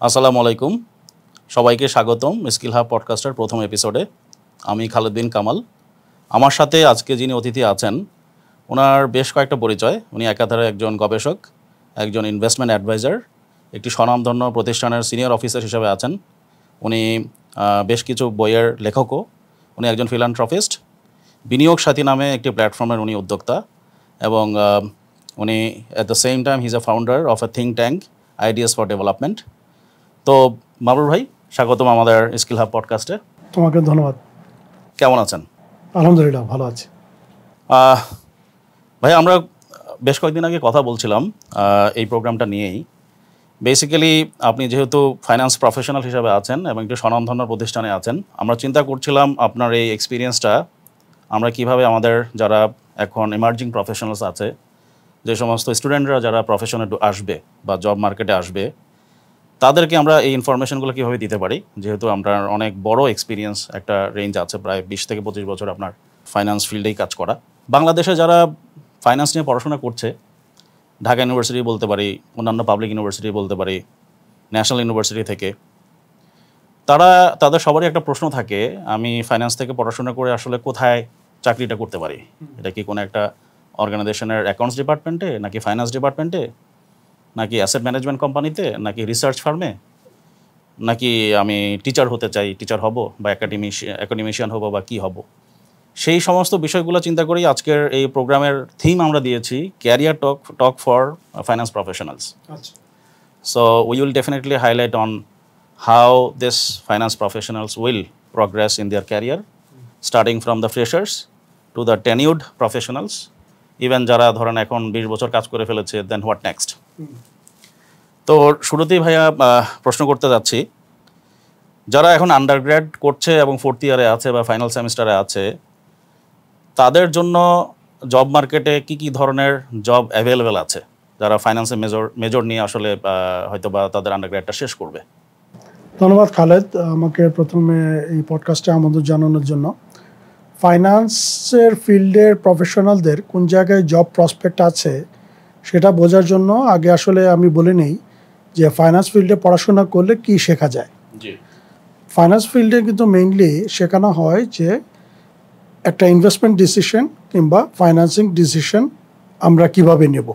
আসসালামু আলাইকুম, সবাইকে স্বাগতম স্কিল হাব পডকাস্টের প্রথম এপিসোডে। আমি খালেদ বিন কামাল। আমার সাথে আজকে যিনি অতিথি আছেন, ওনার বেশ কয়েকটা পরিচয়। উনি একাধারে একজন গবেষক, একজন ইনভেস্টমেন্ট অ্যাডভাইজার, একটি স্বনামধন্য প্রতিষ্ঠানের সিনিয়র অফিসার হিসেবে আছেন। উনি বেশ কিছু বইয়ের লেখকও। উনি একজন ফিলান্থ্রপিস্ট। বিনিয়োগ সাথী নামে একটি প্ল্যাটফর্মের উনি উদ্যোক্তা, এবং উনি at the same time he is a founder of A think tank ideas for development. তো মাবরুর ভাই, স্বাগতম আমাদের স্কিল হাব পডকাস্টে। তোমাকে ধন্যবাদ। কেমন আছেন? আলহামদুলিল্লাহ, ভালো আছি। ভাই, আমরা বেশ কয়েকদিন আগে কথা বলছিলাম এই প্রোগ্রামটা নিয়েই। বেসিক্যালি আপনি যেহেতু ফাইন্যান্স প্রফেশনাল হিসাবে আছেন এবং একটি স্বনামধন্য প্রতিষ্ঠানে আছেন, আমরা চিন্তা করছিলাম আপনার এই এক্সপিরিয়েন্সটা আমরা কিভাবে আমাদের যারা এখন এমার্জিং প্রফেশনালস আছে, যে সমস্ত স্টুডেন্টরা যারা প্রফেশনে আসবে বা জব মার্কেটে আসবে, তাদেরকে আমরা এই ইনফরমেশনগুলো কীভাবে দিতে পারি। যেহেতু আপনার অনেক বড় এক্সপিরিয়েন্স, একটা রেঞ্জ আছে, প্রায় 20 থেকে 25 বছর আপনার ফাইন্যান্স ফিল্ডেই কাজ করা। বাংলাদেশে যারা ফাইন্যান্স নিয়ে পড়াশোনা করছে, ঢাকা ইউনিভার্সিটি বলতে পারি, অন্যান্য পাবলিক ইউনিভার্সিটি বলতে পারি, ন্যাশনাল ইউনিভার্সিটি থেকে, তাদের সবারই একটা প্রশ্ন থাকে, আমি ফাইন্যান্স থেকে পড়াশোনা করে আসলে কোথায় চাকরিটা করতে পারি? এটা কি কোনো একটা অর্গানাইজেশনের অ্যাকাউন্টস ডিপার্টমেন্টে, নাকি ফাইন্যান্স ডিপার্টমেন্টে, নাকি অ্যাসেট ম্যানেজমেন্ট কোম্পানিতে, নাকি রিসার্চ ফার্মে, নাকি আমি টিচার হতে চাই, টিচার হব, বা একাডেমিশিয়ান হব, বা কি হব? সেই সমস্ত বিষয়গুলো চিন্তা করেই আজকের এই প্রোগ্রামের থিম আমরা দিয়েছি career talk for finance professionals. So we will definitely highlight on how this finance professionals will progress in their career, starting from the freshers to the tenured professionals, even যারা ধরেন এখন 20 বছর কাজ করে ফেলেছে, দেন হোয়াট নেক্সট। তো শুরুতেই ভাইয়া প্রশ্ন করতে যাচ্ছি, যারা এখন আন্ডারগ্র্যাড করছে এবং 4th ইয়ারে আছে বা ফাইনাল সেমিস্টারে আছে, তাদের জন্য জব মার্কেটে কি কি ধরনের জব অ্যাভেলেবেল আছে, যারা ফাইন্যান্সে মেজর নিয়ে আসলে হয়তো বা তাদের আন্ডারগ্র্যাডটা শেষ করবে? ধন্যবাদ খালেদ, আমাকে প্রথমে এই পডকাস্টে আমন্ত্রণ জানানোর জন্য। ফাইন্যান্সের ফিল্ডের প্রফেশনালদের কোন জায়গায় জব প্রসপেক্ট আছে সেটা বোঝার জন্য আগে আসলে আমি বলে নেই যে ফাইন্যান্স ফিল্ডে পড়াশোনা করলে কি শেখা যায়। ফাইন্যান্স ফিল্ডে কিন্তু মেইনলি শেখানো হয় যে একটা ইনভেস্টমেন্ট ডিসিশন কিংবা ফাইন্যান্সিং ডিসিশন আমরা কিভাবে নেব।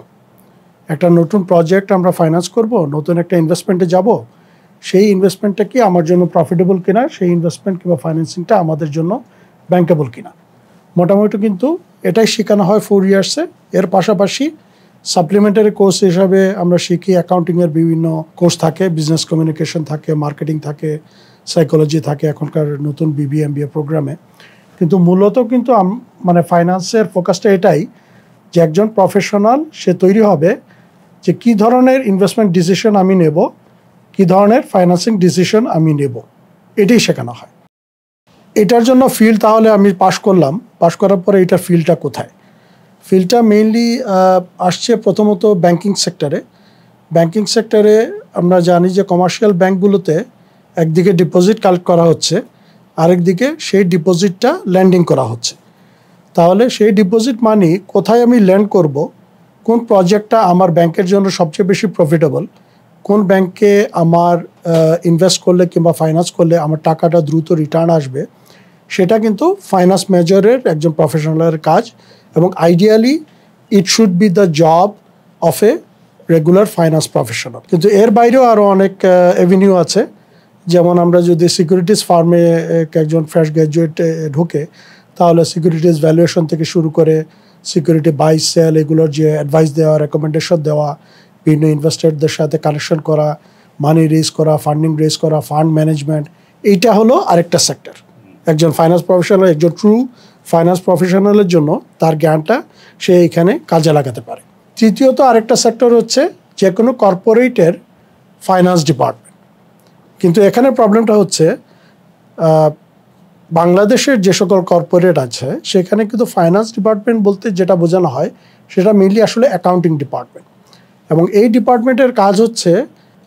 একটা নতুন প্রজেক্ট আমরা ফাইন্যান্স করব, নতুন একটা ইনভেস্টমেন্টে যাব, সেই ইনভেস্টমেন্টটা কি আমার জন্য প্রফিটেবল কিনা, সেই ইনভেস্টমেন্ট কিংবা ফাইন্যান্সিংটা আমাদের জন্য ব্যাঙ্কেবল কিনা। মোটামুটি কিন্তু এটাই শেখানো হয় 4 ইয়ার্সে। এর পাশাপাশি সাপ্লিমেন্টারি কোর্স হিসাবে আমরা শিখি অ্যাকাউন্টিংয়ের বিভিন্ন কোর্স থাকে, বিজনেস কমিউনিকেশন থাকে, মার্কেটিং থাকে, সাইকোলজি থাকে এখনকার নতুন BBA MBA প্রোগ্রামে। কিন্তু মূলত কিন্তু মানে ফাইন্যান্সের ফোকাসটা এটাই যে একজন প্রফেশনাল সে তৈরি হবে যে কী ধরনের ইনভেস্টমেন্ট ডিসিশন আমি নেব, কী ধরনের ফাইন্যান্সিং ডিসিশন আমি নেব, এটাই শেখানো হয়। এটার জন্য ফিল্ড তাহলে আমি পাশ করলাম, পাশ করার পরে এটার ফিল্ডটা কোথায়? ফিল্ডটা মেইনলি আসছে প্রথমত ব্যাংকিং সেক্টরে। ব্যাংকিং সেক্টরে আমরা জানি যে কমার্শিয়াল ব্যাংকগুলোতে একদিকে ডিপোজিট কালেক্ট করা হচ্ছে, আরেকদিকে সেই ডিপোজিটটা ল্যান্ডিং করা হচ্ছে। তাহলে সেই ডিপোজিট মানি কোথায় আমি ল্যান্ড করব, কোন প্রজেক্টটা আমার ব্যাংকের জন্য সবচেয়ে বেশি প্রফিটেবল, কোন ব্যাংকে আমার ইনভেস্ট করলে কিংবা ফাইন্যান্স করলে আমার টাকাটা দ্রুত রিটার্ন আসবে, সেটা কিন্তু ফাইন্যান্স মেজরের একজন প্রফেশনালের কাজ। এবং ideally it should be the job of a regular finance professional. কিন্তু এর বাইরেও আরও অনেক অ্যাভিনিউ আছে। যেমন আমরা যদি সিকিউরিটিজ ফার্মে একজন ফ্রেশ গ্র্যাজুয়েট ঢোকে, তাহলে সিকিউরিটিজ ভ্যালুয়েশন থেকে শুরু করে সিকিউরিটি বাই সেল এগুলোর যে অ্যাডভাইস দেওয়া, রেকমেন্ডেশন দেওয়া, বিভিন্ন ইনভেস্টরদের সাথে কানেকশন করা, মানি রেজ করা, ফান্ডিং রেজ করা, ফান্ড ম্যানেজমেন্ট, এইটা হলো আরেকটা সেক্টর। একজন ফাইন্যান্স প্রফেশনাল, একজন ট্রু ফাইন্যান্স প্রফেশনালের জন্য তার জ্ঞানটা সে এখানে কাজে লাগাতে পারে। তৃতীয়ত আরেকটা সেক্টর হচ্ছে যে কোনো কর্পোরেটের ফাইন্যান্স ডিপার্টমেন্ট। কিন্তু এখানে প্রবলেমটা হচ্ছে বাংলাদেশের যে সকল কর্পোরেট আছে সেখানে কিন্তু ফাইন্যান্স ডিপার্টমেন্ট বলতে যেটা বোঝানো হয় সেটা মেইনলি আসলে অ্যাকাউন্টিং ডিপার্টমেন্ট। এবং এই ডিপার্টমেন্টের কাজ হচ্ছে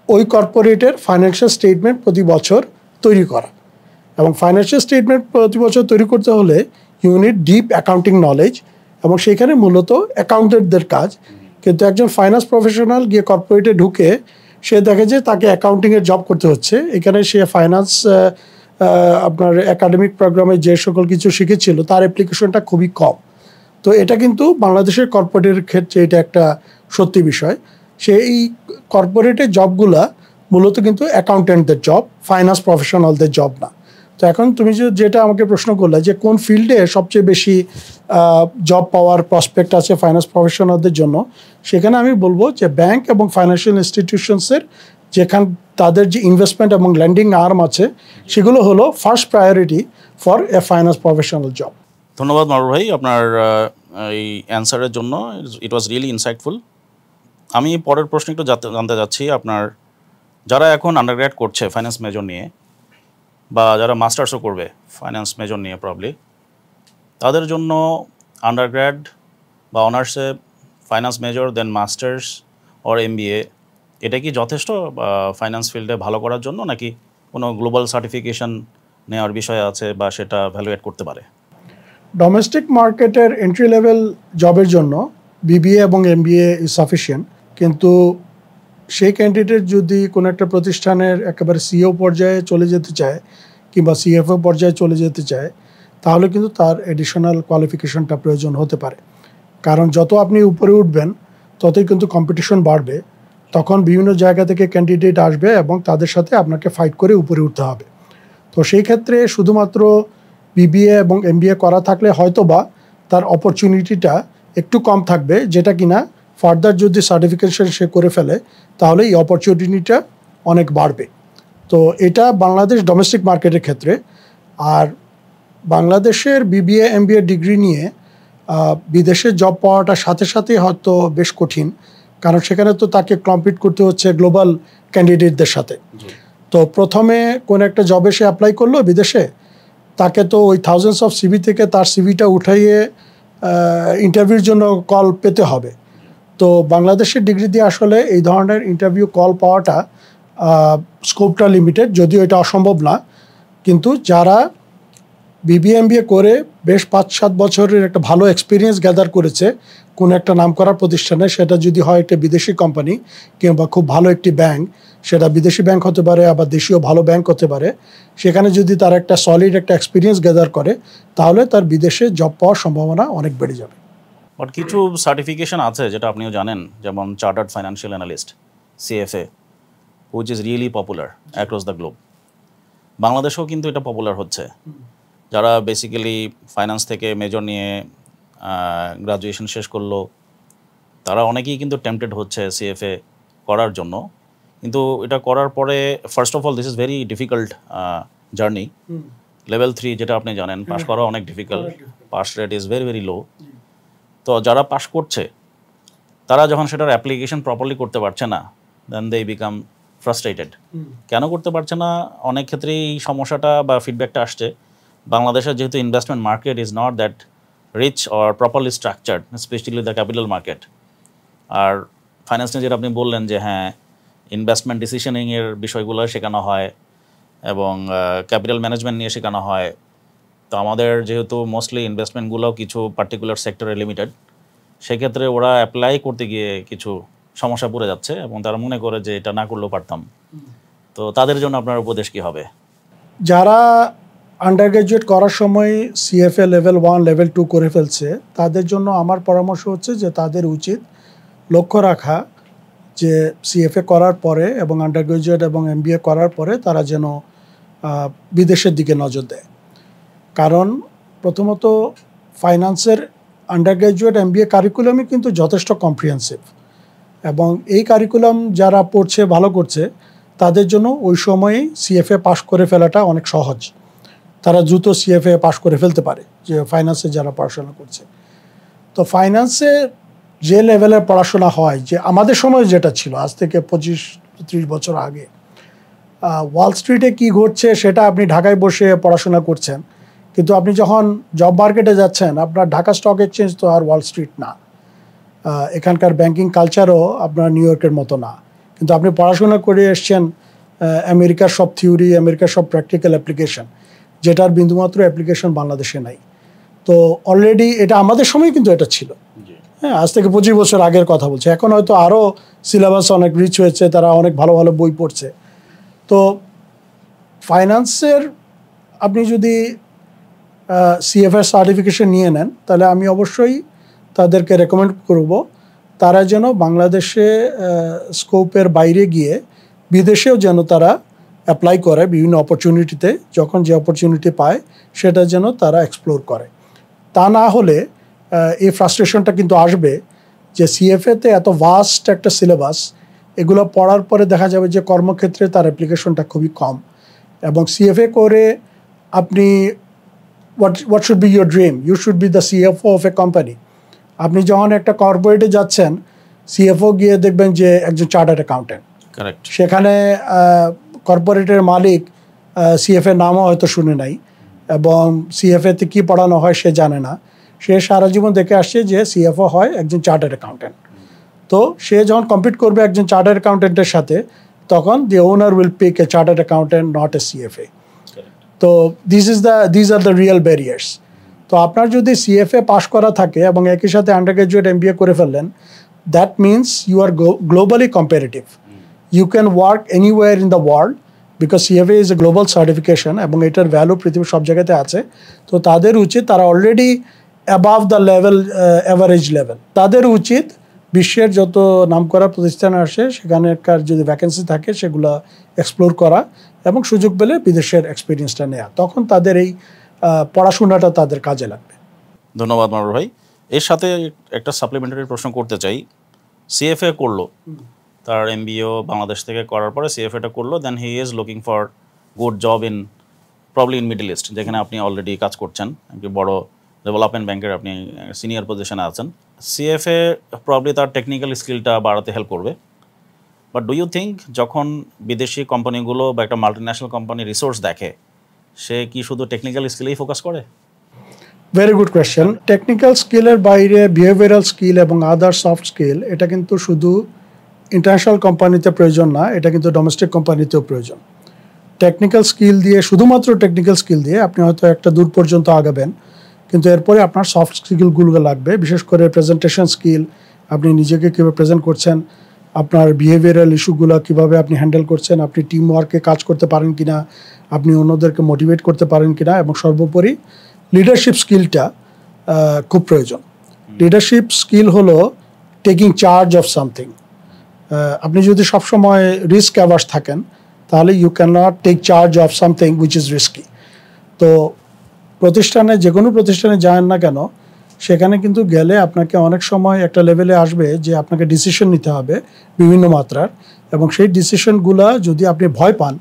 ওই কর্পোরেটের ফাইন্যান্সিয়াল স্টেটমেন্ট প্রতি বছর তৈরি করা। এবং ফাইন্যান্সিয়াল স্টেটমেন্ট প্রতি বছর তৈরি করতে হলে ইউনিট ডিপ অ্যাকাউন্টিং নলেজ, এবং সেইখানে মূলত অ্যাকাউন্টেন্টদের কাজ। কিন্তু একজন ফাইন্যান্স প্রফেশনাল গিয়ে কর্পোরেটে ঢুকে সে দেখে যে তাকে অ্যাকাউন্টিংয়ের জব করতে হচ্ছে, এখানে সে ফাইন্যান্স আপনার একাডেমিক প্রোগ্রামে যে সকল কিছু শিখেছিল তার অ্যাপ্লিকেশনটা খুবই কম। তো এটা কিন্তু বাংলাদেশের কর্পোরেটের ক্ষেত্রে এটা একটা সত্যি বিষয়। সেই কর্পোরেটের জবগুলা মূলত কিন্তু অ্যাকাউন্টেন্টদের জব, ফাইন্যান্স প্রফেশনালদের জব না। তো এখন তুমি যেটা আমাকে প্রশ্ন করলে যে কোন ফিল্ডে সবচেয়ে বেশি জব পাওয়ার প্রসপেক্ট আছে ফাইন্যান্স প্রফেশনালদের জন্য, সেখানে আমি বলবো যে ব্যাংক এবং ফাইন্যান্সিয়াল ইনস্টিটিউশনসের যেখানে তাদের যে ইনভেস্টমেন্ট এবং ল্যান্ডিং আর্ম আছে সেগুলো হলো first priority for a finance professional job. ধন্যবাদ মারুফ ভাই আপনার এই অ্যান্সারের জন্য, ইট ওয়াজ রিয়েলি ইনসাইটফুল। আমি পরের প্রশ্ন একটু জানতে চাচ্ছি, আপনার যারা এখন আন্ডারগ্র্যাড করছে ফাইন্যান্স মেজর নিয়ে বা যারা মাস্টার্সও করবে ফাইন্যান্স মেজর নিয়ে প্রবলি, তাদের জন্য আন্ডারগ্র্যাড বা অনার্সে finance major then masters or MBA এটা কি যথেষ্ট ফাইন্যান্স ফিল্ডে ভালো করার জন্য, নাকি কোনো গ্লোবাল সার্টিফিকেশন নেওয়ার বিষয় আছে বা সেটা ভ্যালুয়েট করতে পারে? ডোমেস্টিক মার্কেটের এন্ট্রি লেভেল জবের জন্য BBA এবং MBA ইজ সাফিসিয়েন্ট, কিন্তু সেই ক্যান্ডিডেট যদি কোনো একটা প্রতিষ্ঠানের একেবারে CEO পর্যায়ে চলে যেতে চায় কিংবা CFO পর্যায়ে চলে যেতে চায়, তাহলে কিন্তু তার এডিশনাল কোয়ালিফিকেশনটা প্রয়োজন হতে পারে। কারণ যত আপনি উপরে উঠবেন ততই কিন্তু কম্পিটিশন বাড়বে, তখন বিভিন্ন জায়গা থেকে ক্যান্ডিডেট আসবে এবং তাদের সাথে আপনাকে ফাইট করে উপরে উঠতে হবে। তো সেই ক্ষেত্রে শুধুমাত্র BBA এবং MBA করা থাকলে হয়তোবা তার অপরচুনিটিটা একটু কম থাকবে, যেটা কিনা ফার্দার যদি সার্টিফিকেশন সে করে ফেলে তাহলে এই অপরচুনিটিটা অনেক বাড়বে। তো এটা বাংলাদেশ ডোমেস্টিক মার্কেটের ক্ষেত্রে। আর বাংলাদেশের BBA MBA ডিগ্রি নিয়ে বিদেশে জব পাওয়াটার সাথে সাথে হয়তো বেশ কঠিন, কারণ সেখানে তো তাকে কম্পিট করতে হচ্ছে গ্লোবাল ক্যান্ডিডেটদের সাথে। তো প্রথমে কোন একটা জবে সে অ্যাপ্লাই করলো বিদেশে, তাকে তো ওই থাউজেন্ডস অফ CV থেকে তার CVটা উঠাইয়ে ইন্টারভিউর জন্য কল পেতে হবে। তো বাংলাদেশের ডিগ্রি দিয়ে আসলে এই ধরনের ইন্টারভিউ কল পাওয়াটা স্কোপটা লিমিটেড, যদিও এটা অসম্ভব না। কিন্তু যারা BBA MBA করে বেশ 5-7 বছরের একটা ভালো এক্সপিরিয়েন্স গ্যাদার করেছে কোনো একটা নামকরা প্রতিষ্ঠানে, সেটা যদি হয় একটা বিদেশি কোম্পানি কিংবা খুব ভালো একটি ব্যাংক, সেটা বিদেশি ব্যাংক হতে পারে আবার দেশীয় ভালো ব্যাংক হতে পারে, সেখানে যদি তার একটা সলিড একটা এক্সপিরিয়েন্স গ্যাদার করে তাহলে তার বিদেশে জব পাওয়ার সম্ভাবনা অনেক বেড়ে যাবে। বাট কিছু সার্টিফিকেশন আছে যেটা আপনিও জানেন, যেমন chartered financial analyst CFA, which is really popular across the globe. বাংলাদেশেও কিন্তু এটা পপুলার হচ্ছে। যারা বেসিক্যালি ফাইন্যান্স থেকে মেজর নিয়ে গ্রাজুয়েশন শেষ করলো, তারা অনেকেই কিন্তু টেম্পটেড হচ্ছে CFA করার জন্য। কিন্তু এটা করার পরে first of all this is very difficult journey. Level 3 যেটা আপনি জানেন, পাস করা অনেক difficult, pass rate is very very low. তো যারা পাস করছে তারা যখন সেটার অ্যাপ্লিকেশন প্রপারলি করতে পারছে না, দেন দে বিকাম ফ্রাস্ট্রেটেড। কেন করতে পারছে না? অনেক ক্ষেত্রেই এই সমস্যাটা বা ফিডব্যাকটা আসছে বাংলাদেশের যেহেতু investment market is not that rich or properly structured, specially the capital market. আর ফাইন্যান্স নিয়ে যেটা আপনি বললেন যে হ্যাঁ, ইনভেস্টমেন্ট ডিসিশনিংয়ের বিষয়গুলো শেখানো হয় এবং ক্যাপিটাল ম্যানেজমেন্ট নিয়ে শেখানো হয়। তো আমাদের যেহেতু মোস্টলি ইনভেস্টমেন্টগুলোও কিছু পার্টিকুলার সেক্টরে লিমিটেড, সেক্ষেত্রে ওরা অ্যাপ্লাই করতে গিয়ে কিছু সমস্যা পড়ে যাচ্ছে এবং তারা মনে করে যে এটা না করলেও পারতাম। তো তাদের জন্য আপনার উপদেশ কী হবে? যারা আন্ডার গ্র্যাজুয়েট করার সময় CFA লেভেল 1 লেভেল 2 করে ফেলছে, তাদের জন্য আমার পরামর্শ হচ্ছে যে তাদের উচিত লক্ষ্য রাখা যে CFA করার পরে এবং আন্ডার গ্র্যাজুয়েট এবং MBA করার পরে তারা যেন বিদেশের দিকে নজর দেয়। কারণ প্রথমত ফাইন্যান্সের আন্ডার গ্র্যাজুয়েট MBA কারিকুলামই কিন্তু যথেষ্ট কম্প্রিহেন্সিভ, এবং এই কারিকুলাম যারা পড়ছে ভালো করছে তাদের জন্য ওই সময়ে CFA পাস করে ফেলাটা অনেক সহজ। তারা দ্রুত CFA পাস করে ফেলতে পারে যে ফাইন্যান্সে যারা পড়াশোনা করছে। তো ফাইন্যান্সে যে লেভেলের পড়াশোনা হয়, যে আমাদের সময় যেটা ছিল আজ থেকে 25-30 বছর আগে, ওয়াল স্ট্রিটে কি ঘটছে সেটা আপনি ঢাকায় বসে পড়াশোনা করছেন, কিন্তু আপনি যখন জব মার্কেটে যাচ্ছেন আপনার ঢাকা স্টক এক্সচেঞ্জ তো আর ওয়াল স্ট্রিট না, এখানকার ব্যাংকিং কালচারও আপনার নিউ ইয়র্কের মতো না। কিন্তু আপনি পড়াশোনা করে এসছেন আমেরিকার সব থিওরি, আমেরিকার সব প্র্যাকটিক্যাল অ্যাপ্লিকেশন, যেটার বিন্দুমাত্র অ্যাপ্লিকেশন বাংলাদেশে নাই। তো অলরেডি এটা আমাদের সময় কিন্তু এটা ছিল, হ্যাঁ, আজ থেকে 25 বছর আগের কথা বলছে। এখন হয়তো আরও সিলেবাস অনেক রিচ হয়েছে, তারা অনেক ভালো ভালো বই পড়ছে। তো ফাইন্যান্সের আপনি যদি সিএফএ সার্টিফিকেশন নিয়ে নেন, তাহলে আমি অবশ্যই তাদেরকে রেকমেন্ড করব তারা যেন বাংলাদেশে স্কোপের বাইরে গিয়ে বিদেশেও যেন তারা অ্যাপ্লাই করে বিভিন্ন অপরচুনিটিতে, যখন যে অপরচুনিটি পায় সেটা যেন তারা এক্সপ্লোর করে। তা না হলে এই ফ্রাস্ট্রেশনটা কিন্তু আসবে যে সিএফএতে এত ভাস্ট একটা সিলেবাস, এগুলো পড়ার পরে দেখা যাবে যে কর্মক্ষেত্রে তার অ্যাপ্লিকেশনটা খুবই কম। এবং সিএফএ করে আপনি what should be your dream? You should be the CFO of a company. আপনি যখন একটা কর্পোরেটে যাচ্ছেন, সিএফও গিয়ে দেখবেন যে একজন চার্টার্ড অ্যাকাউন্টেন্ট। কারেক্ট। সেখানে কর্পোরেটের মালিক সিএফএ নামও হয়তো শুনে নাই, এবং সিএফএতে কী পড়ানো হয় সে জানে না। সে সারা জীবন দেখে আসছে যে সিএফও হয় একজন চার্টার্ড অ্যাকাউন্টেন্ট। তো সে যখন কম্পিট করবে একজন চার্টার্ড অ্যাকাউন্টেন্টের সাথে, তখন the owner will pick a chartered accountant, not a CFA. তো these are the real barriers. তো আপনার যদি সিএফএ পাশ করা থাকে এবং একই সাথে আন্ডার গ্রাজুয়েট এমবিএ করে ফেললেন, that means you are globally comparative. You can work anywhere in the world, because CFA is a global certification এবং এটার ভ্যালু পৃথিবীর সব জায়গাতে আছে। তো তাদের উচিত, তারা already above the level, average level, তাদের উচিত বিশ্বের যত নামকরা প্রতিষ্ঠান আসে সেখানকার যদি ভ্যাকেন্সি থাকে সেগুলো এক্সপ্লোর করা এবং সুযোগ পেলে বিদেশের এক্সপিরিয়েন্সটা নেওয়া। তখন তাদের এই পড়াশোনাটা তাদের কাজে লাগবে। ধন্যবাদ মারুফ ভাই। এর সাথে একটা সাপ্লিমেন্টারি প্রশ্ন করতে চাই। সিএফএ করলো, তার এমবিও বাংলাদেশ থেকে করার পরে সিএফএটা করলো, then he is looking for good job in probably in Middle East, যেখানে আপনি অলরেডি কাজ করছেন, একটি বড় ডেভেলপমেন্ট ব্যাংকের আপনি সিনিয়র পজিশনে আছেন। সিএফএ প্রবলি তার টেকনিক্যাল স্কিলটা বাড়াতে হেল্প করবে। বাট ডু ইউ থিঙ্ক যখন বিদেশি কোম্পানিগুলো বা একটা মাল্টিন্যাশনাল কোম্পানি রিসোর্স দেখে, সে কি শুধু টেকনিক্যাল স্কিলেই ফোকাস করে? Very good question. টেকনিক্যাল স্কিলের বাইরে বিহেভিয়ারাল স্কিল এবং আদার সফট স্কিল, এটা কিন্তু শুধু ইন্টারন্যাশনাল কোম্পানিতে প্রয়োজন না, এটা কিন্তু ডোমেস্টিক কোম্পানিতেও প্রয়োজন। টেকনিক্যাল স্কিল দিয়ে, শুধুমাত্র টেকনিক্যাল স্কিল দিয়ে আপনি হয়তো একটা দূর পর্যন্ত আগাবেন, কিন্তু এরপরে আপনার সফট স্কিলগুলো লাগবে, বিশেষ করে প্রেজেন্টেশন স্কিল, আপনি নিজেকে কীভাবে প্রেজেন্ট করছেন, আপনার বিহেভিয়ারাল ইস্যুগুলো কীভাবে আপনি হ্যান্ডেল করছেন, আপনি টিম ওয়ার্কে কাজ করতে পারেন কিনা, আপনি অন্যদেরকে মোটিভেট করতে পারেন কিনা, এবং সর্বোপরি লিডারশিপ স্কিলটা খুব প্রয়োজন। লিডারশিপ স্কিল হলো টেকিং চার্জ অফ সামথিং। আপনি যদি সবসময় রিস্ক অ্যাভার্স থাকেন, তাহলে you can not take charge of something which is risky. তো প্রতিষ্ঠানে, যে কোনো প্রতিষ্ঠানে যান না কেন, সেখানে কিন্তু গেলে আপনাকে অনেক সময় একটা লেভেলে আসবে যে আপনাকে ডিসিশন নিতে হবে বিভিন্ন মাত্রার, এবং সেই ডিসিশনগুলো যদি আপনি ভয় পান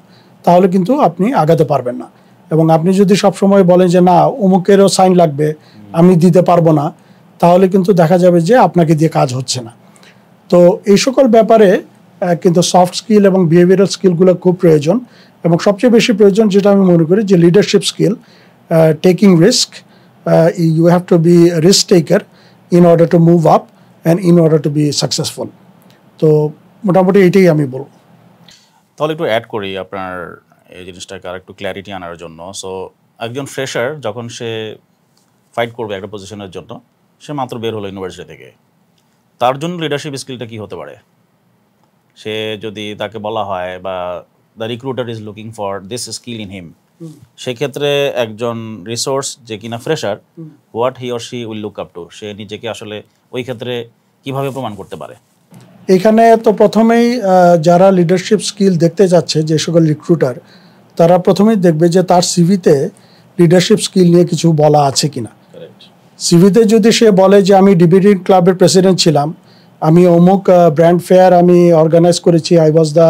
তাহলে কিন্তু আপনি আগাতে পারবেন না। এবং আপনি যদি সবসময় বলেন যে না, অমুকেরও সাইন লাগবে, আমি দিতে পারবো না, তাহলে কিন্তু দেখা যাবে যে আপনাকে দিয়ে কাজ হচ্ছে না। তো এই সকল ব্যাপারে কিন্তু সফট স্কিল এবং বিহেভিয়ারাল স্কিলগুলো খুব প্রয়োজন, এবং সবচেয়ে বেশি প্রয়োজন যেটা আমি মনে করি যে leadership skill, taking risk. You have to be a risk taker in order to move up and in order to be successful. তো মোটামুটি এটাই আমি বলবো। তাহলে একটু অ্যাড করি আপনার এই জিনিসটাকে আর একটু ক্ল্যারিটি আনার জন্য। সো একজন ফ্রেশার যখন সে ফাইট করবে একটা পজিশনের জন্য, সে মাত্র বের হলো ইউনিভার্সিটি থেকে, তার জন্য লিডারশিপ স্কিলটা কী হতে পারে? সে যদি তাকে বলা হয় বা the recruiter is looking for this skill in him, সেক্ষেত্রে একজন রিসোর্স যে কিনা fresher, what he or she will look up to, সে নিজেকে আসলে ওই ক্ষেত্রে কিভাবে প্রমাণ করতে পারে? এখানে তো প্রথমেই যারা লিডারশিপ স্কিল দেখতে যাচ্ছে, যে সকল রিক্রুটার, তারা প্রথমেই দেখবে যে তার সিভিতে লিডারশিপ স্কিল নিয়ে কিছু বলা আছে কিনা। সিভিতে যদি সে বলে যে আমি ডিবেটিং ক্লাবের প্রেসিডেন্ট ছিলাম, আমি অমুক ব্র্যান্ড ফেয়ার আমি অর্গানাইজ করেছি, I was the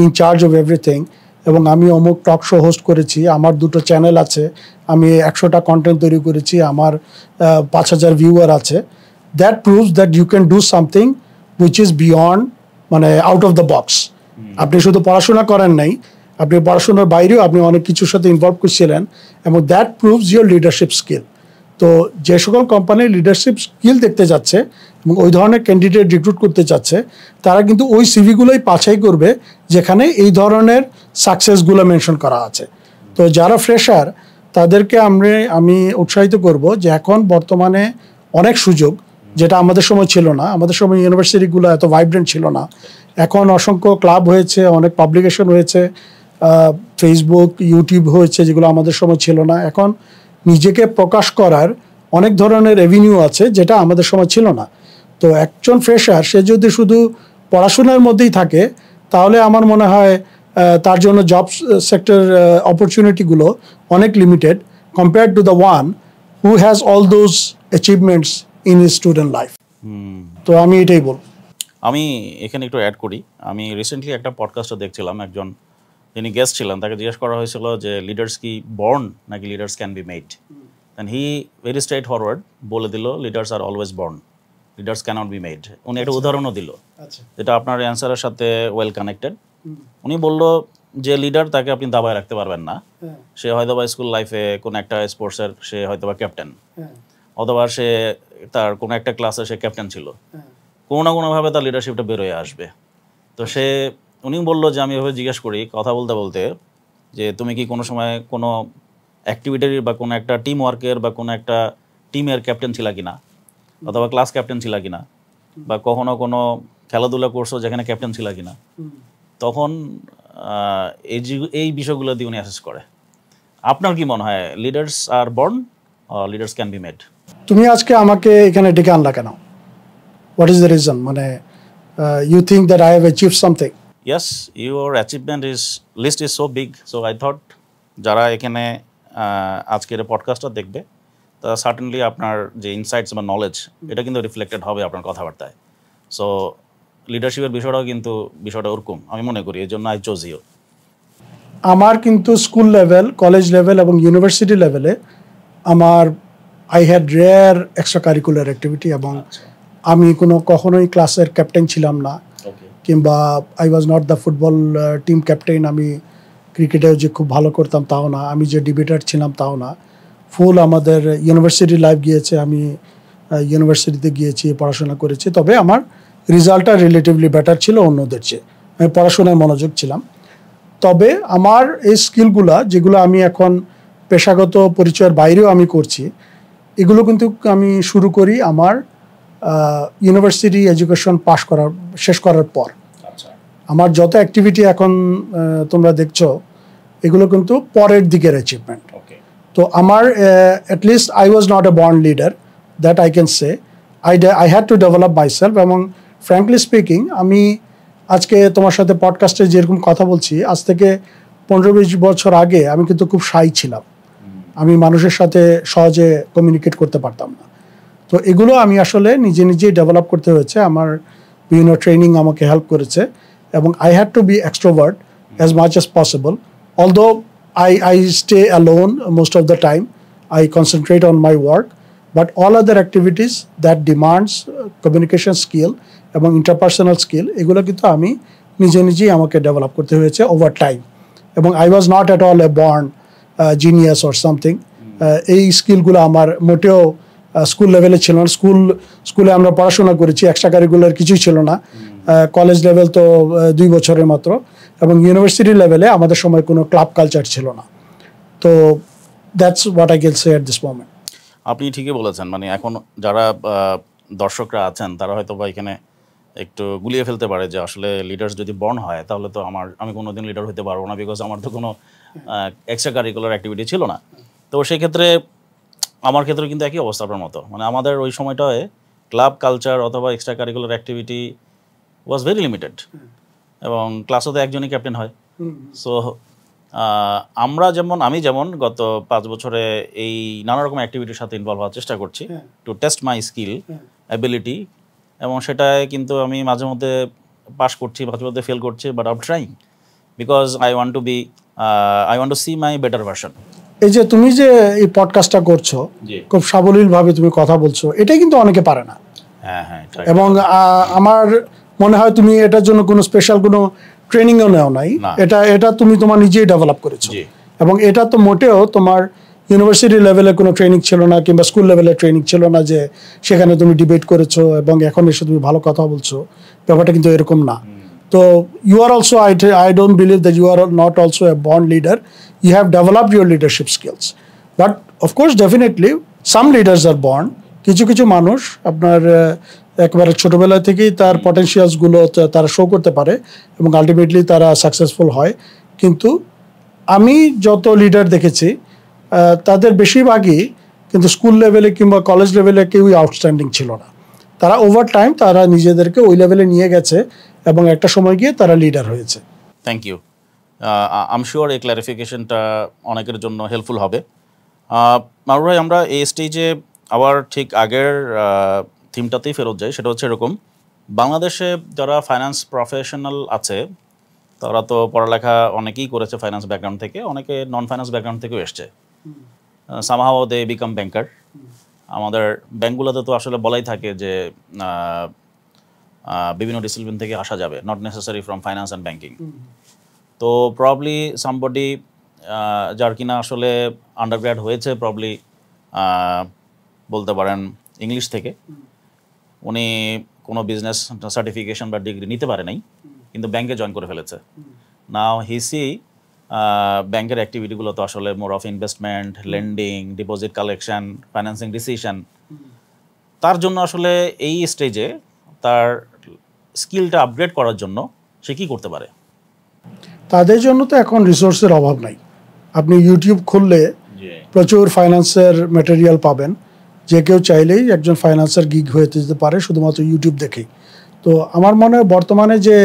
in charge of everything, এবং আমি অমুক টক শো হোস্ট করেছি, আমার 2টো চ্যানেল আছে, আমি 100টা কন্টেন্ট তৈরি করেছি, আমার 5000 ভিউয়ার আছে, that proves that you can do something which is beyond, মানে আউট অফ দ্য বক্স। আপনি শুধু পড়াশোনা করেন নাই, আপনি পড়াশোনার বাইরেও আপনি অনেক কিছুর সাথে ইনভলভ করছিলেন, এবং that proves your leadership skill. তো যে সকল কোম্পানি লিডারশিপ স্কিল দেখতে যাচ্ছে এবং ওই ধরনের ক্যান্ডিডেট রিক্রুট করতে চাচ্ছে, তারা কিন্তু ওই সিভিগুলোই বাছাই করবে যেখানে এই ধরনের সাকসেসগুলো মেনশন করা আছে। তো যারা ফ্রেশার, তাদেরকে আমি উৎসাহিত করব যে এখন বর্তমানে অনেক সুযোগ, যেটা আমাদের সময় ছিল না। আমাদের সময় ইউনিভার্সিটিগুলো এত ভাইব্রেন্ট ছিল না। এখন অসংখ্য ক্লাব হয়েছে, অনেক পাবলিকেশন হয়েছে, ফেসবুক, ইউটিউব হয়েছে, যেগুলো আমাদের সময় ছিল না। এখন নিজেকে প্রকাশ করার অনেক ধরনের এভিনিউ আছে, যেটা আমাদের সময় ছিল না। তো একজন ফ্রেশার সে যদি শুধু পড়াশোনার মধ্যেই থাকে, তাহলে আমার মনে হয় তার জন্য জব সেক্টর অপরচুনিটিগুলো অনেক limited compared to the one who has all those achievements in his student life. তো আমি এটাই বলব। আমি এখানে একটু অ্যাড করি। আমি রিসেন্টলি একটা পডকাস্টে দেখছিলাম, একজন যিনি গেস্ট ছিলেন তাকে জিজ্ঞেস করা হয়েছিল যে লিডার্স কি বর্ন নাকি leaders can be made. And he very straightforward বলে দিল leaders are always born, leaders can't be made. উনি একটা উদাহরণও দিল যেটা আপনার অ্যান্সারের সাথে ওয়েল কানেক্টেড। উনি বলল যে লিডার তাকে আপনি দাবায় রাখতে পারবেন না। সে হয়তো বা স্কুল লাইফে কোনো একটা স্পোর্টসের সে হয়তো বা ক্যাপ্টেন, অথবা সে তার কোনো একটা ক্লাসে সে ক্যাপ্টেন ছিল, কোনো না কোনোভাবে তার লিডারশিপটা বেরোয় আসবে। তো সে উনি বললো যে আমি এভাবে জিজ্ঞেস করি কথা বলতে বলতে যে তুমি কি কোনো সময় কোনো অ্যাক্টিভিটির বা কোনো একটা টিম ওয়ার্কের বা কোনো একটা টিমের ক্যাপ্টেন ছিলা কিনা, অথবা ক্লাস ক্যাপ্টেন ছিলা কিনা, বা কখনো কোনো খেলাধুলা করছো যেখানে ক্যাপ্টেন ছিলা কিনা, তখন এই বিষয়গুলো দিয়ে উনি অ্যাসেস করে। আপনার কি মনে হয় leaders are born or leaders can be made? তুমি আজকে আমাকে এখানে ডেকে আনলা কেন? What is the reason? মানে you think that I have achieved something? Yes, your achievement list is so big, so I thought যারা এখানে আজকের পডকাস্টটা দেখবে তারা সার্টেনলি আপনার যে ইনসাইটস বা নলেজ এটা কিন্তু রিফ্লেক্টেড হবে আপনার কথাবার্তায়। সো লিডারশিপের বিষয়টাও কিন্তু বিষয়টা ওরকম আমি মনে করি, এই জন্য আই চোজ ইউ। আমার কিন্তু স্কুল লেভেল, কলেজ লেভেল এবং ইউনিভার্সিটি লেভেলে আমার I had rare extracurricular activity, এবং আমি কখনোই ক্লাসের ক্যাপ্টেন ছিলাম না, কিংবা I was not the football team captain. আমি ক্রিকেটেও যে খুব ভালো করতাম তাও না, আমি যে ডিবেটার ছিলাম তাও না। ফুল আমাদের ইউনিভার্সিটি লাইফ গিয়েছে, আমি ইউনিভার্সিটিতে গিয়েছি, পড়াশোনা করেছি। তবে আমার রেজাল্টটা রিলেটিভলি বেটার ছিল অন্যদের চেয়ে, আমি পড়াশোনায় মনোযোগ ছিলাম। তবে আমার এই স্কিলগুলা যেগুলো আমি এখন পেশাগত পরিচয়ের বাইরেও আমি করছি, এগুলো কিন্তু আমি শুরু করি আমার ইউনিভার্সিটি এডুকেশন শেষ করার পর। আমার যত অ্যাক্টিভিটি এখন তোমরা দেখছো এগুলো কিন্তু পরের দিকের অ্যাচিভমেন্ট। তো আমার at least I was not a born leader, that I can say. I had to develop myself. এবং ফ্র্যাঙ্কলি স্পিকিং, আমি আজকে তোমার সাথে পডকাস্টে যেরকম কথা বলছি, আজ থেকে 15-20 বছর আগে আমি কিন্তু খুব শাই ছিলাম। আমি মানুষের সাথে সহজে কমিউনিকেট করতে পারতাম না। তো এগুলো আমি আসলে নিজেই ডেভেলপ করতে হয়েছে। আমার বিভিন্ন ট্রেনিং আমাকে হেল্প করেছে, এবং I had to be extrovert as much as possible. Although I stay alone most of the time. I concentrate on my work, but all other activities that demands communication skill এবং interpersonal skill, এগুলো কিন্তু আমি নিজেই আমাকে develop করতে হয়েছে over time. এবং I was not at all A born genius or something. এই স্কিলগুলো আমার মোটেও স্কুল লেভেলে ছিল না। স্কুলে আমরা পড়াশোনা করেছি, এক্সট্রা কারিকুলার কিছুই ছিল না। কলেজ লেভেল তো 2 বছরের মাত্র, এবং ইউনিভার্সিটি লেভেলে আমাদের সময় কোনো ক্লাব কালচার ছিল না। তো that's what I can say at this moment. আপনি ঠিকই বলেছেন। মানে এখন যারা দর্শকরা আছেন তারা হয়তো বা এখানে একটু গুলিয়ে ফেলতে পারে যে আসলে লিডার্স যদি বর্ন হয় তাহলে তো আমি কোনোদিন লিডার হতে পারবো না, বিকজ আমার তো কোনো এক্সট্রা কারিকুলার অ্যাক্টিভিটি ছিল না। তো সেই ক্ষেত্রে আমার ক্ষেত্রে কিন্তু একই অবস্থা আপনার মতো। মানে আমাদের ওই সময়টায় ক্লাব কালচার অথবা extra curricular activity was very limited, এবং ক্লাসে তো একজনই ক্যাপ্টেন হয়। সো আমি যেমন গত 5 বছরে এই নানা রকম অ্যাক্টিভিটির সাথে ইনভলভ হওয়ার চেষ্টা করছি to test my skill ability, এবং সেটায় কিন্তু আমি মাঝে মধ্যে পাস করছি, মাঝে মধ্যে ফেল করছি, but I am trying because I want to see my better version. এই যে তুমি যে এই পডকাস্টটা করছো, খুব সাবলীলভাবে তুমি কথা বলছো, এটাই কিন্তু অনেকে পারে না। এবং আমার মনে হয় তুমি এটার জন্য কোনো স্পেশাল কোনো ট্রেনিংও নেও নাই, এটা তুমি তোমার নিজেই ডেভেলপ করেছো। এবং এটা তো মোটেও তোমার ইউনিভার্সিটি লেভেলে কোনো ট্রেনিং ছিল না, কিংবা স্কুল লেভেলে ট্রেনিং ছিল না যে সেখানে তুমি ডিবেট করেছো এবং এখন এসে তুমি ভালো কথা বলছো। ব্যাপারটা কিন্তু এরকম না। তো you are also, I don't believe that you are not also a born leader. You have developed your leadership skills, but of course definitely some leaders are born কিছু কিছু মানুষ আপনার একেবারে ছোটোবেলা থেকেই তার পটেনশিয়ালসগুলো তারা শো করতে পারে এবং আলটিমেটলি তারা সাকসেসফুল হয়। কিন্তু আমি যত লিডার দেখেছি তাদের বেশিরভাগই কিন্তু স্কুল লেভেলে কিংবা কলেজ লেভেলে কেউই আউটস্ট্যান্ডিং ছিল না। তারা ওভার টাইম তারা নিজেদেরকে ওই লেভেলে নিয়ে গেছে এবং একটা সময় গিয়ে তারা লিডার হয়েছে। Thank you. আম শিওর এই ক্ল্যারিফিকেশনটা অনেকের জন্য হেল্পফুল হবে। মারুফ ভাই, আমরা এই স্টেজে আবার ঠিক আগের থিমটাতেই ফেরত যাই। সেটা হচ্ছে এরকম, বাংলাদেশে যারা ফাইন্যান্স প্রফেশনাল আছে তারা তো পড়ালেখা অনেকেই করেছে ফাইন্যান্স ব্যাকগ্রাউন্ড থেকে, অনেকে নন ফাইন্যান্স ব্যাকগ্রাউন্ড থেকেও এসছে। সামহাও দে বিকাম ব্যাংকার। আমাদের ব্যাঙ্কগুলোতে তো আসলে বলাই থাকে যে বিভিন্ন ডিসিপ্লিন থেকে আসা যাবে, not necessary from finance and banking. তো প্রবলি সামবডি যার কিনা আসলে আন্ডারগ্র্যাড হয়েছে প্রবলি বলতে পারেন ইংলিশ থেকে, উনি কোনো বিজনেস সার্টিফিকেশন বা ডিগ্রি নিতে পারে নাই, কিন্তু ব্যাংকে জয়েন করে ফেলেছে। নাও হিসি ব্যাংকের অ্যাক্টিভিটিগুলো তো আসলে more of investment, lending, deposit collection, financing decision. তার জন্য আসলে এই স্টেজে তার স্কিলটা আপগ্রেড করার জন্য সে কী করতে পারে? তাদের জন্য তো এখন রিসোর্সের অভাব নাই। আপনি ইউটিউব খুললে প্রচুর ফাইন্যান্সের ম্যাটেরিয়াল পাবেন। যে কেউ চাইলেই একজন ফাইন্যান্সের গিগ হয়ে যেতে পারে শুধুমাত্র ইউটিউব দেখেই। তো আমার মনে হয় বর্তমানে যে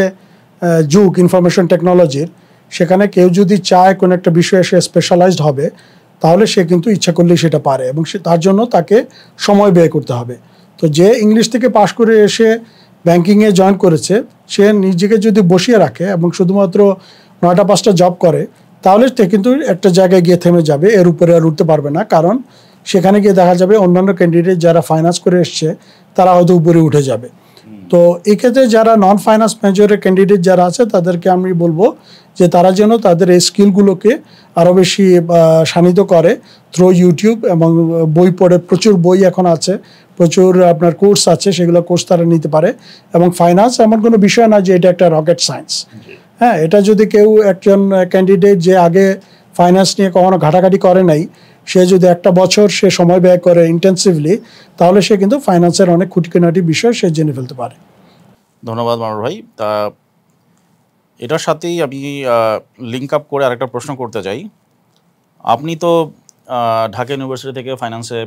যুগ ইনফরমেশন টেকনোলজির, সেখানে কেউ যদি চায় কোনো একটা বিষয়ে সে স্পেশালাইজড হবে, তাহলে সে কিন্তু ইচ্ছা করলেই সেটা পারে এবং তার জন্য তাকে সময় ব্যয় করতে হবে। তো যে ইংলিশ থেকে পাশ করে এসে ব্যাংকিংয়ে জয়েন করেছে, সে নিজেকে যদি বসিয়ে রাখে এবং শুধুমাত্র 9টা 5টা জব করে, তাহলে সে কিন্তু একটা জায়গায় গিয়ে থেমে যাবে, এর উপরে আর উঠতে পারবে না। কারণ সেখানে গিয়ে দেখা যাবে অন্যান্য ক্যান্ডিডেট যারা ফাইন্যান্স করে এসছে তারা হয়তো উপরে উঠে যাবে। তো এক্ষেত্রে যারা নন ফাইন্যান্স মেজরের ক্যান্ডিডেট যারা আছে তাদেরকে আমি বলবো যে তারা যেন তাদের এই স্কিলগুলোকে আরও বেশি শানিত করে থ্রু ইউটিউব এবং বই পড়ে। প্রচুর বই এখন আছে, প্রচুর আপনার কোর্স আছে, সেগুলো কোর্স তারা নিতে পারে। এবং ফাইন্যান্স এমন কোনো বিষয় না যে এটা একটা রকেট সায়েন্স। হ্যাঁ, এটা যদি কেউ একজন ক্যান্ডিডেট যে আগে ফাইন্যান্স নিয়ে কখনো ঘাটাঘাটি করে নাই, সে যদি একটা বছর সে সময় ব্যয় করে ইন্টেন্সিভলি, তাহলে সে কিন্তু ফাইন্যান্সের অনেক খুঁটিনাটি বিষয় সে জেনে ফেলতে পারে। ধন্যবাদ মারুফ ভাই। তা এটার সাথেই আমি লিঙ্ক আপ করে আরেকটা প্রশ্ন করতে চাই। আপনি তো ঢাকা ইউনিভার্সিটি থেকে ফাইন্যান্সে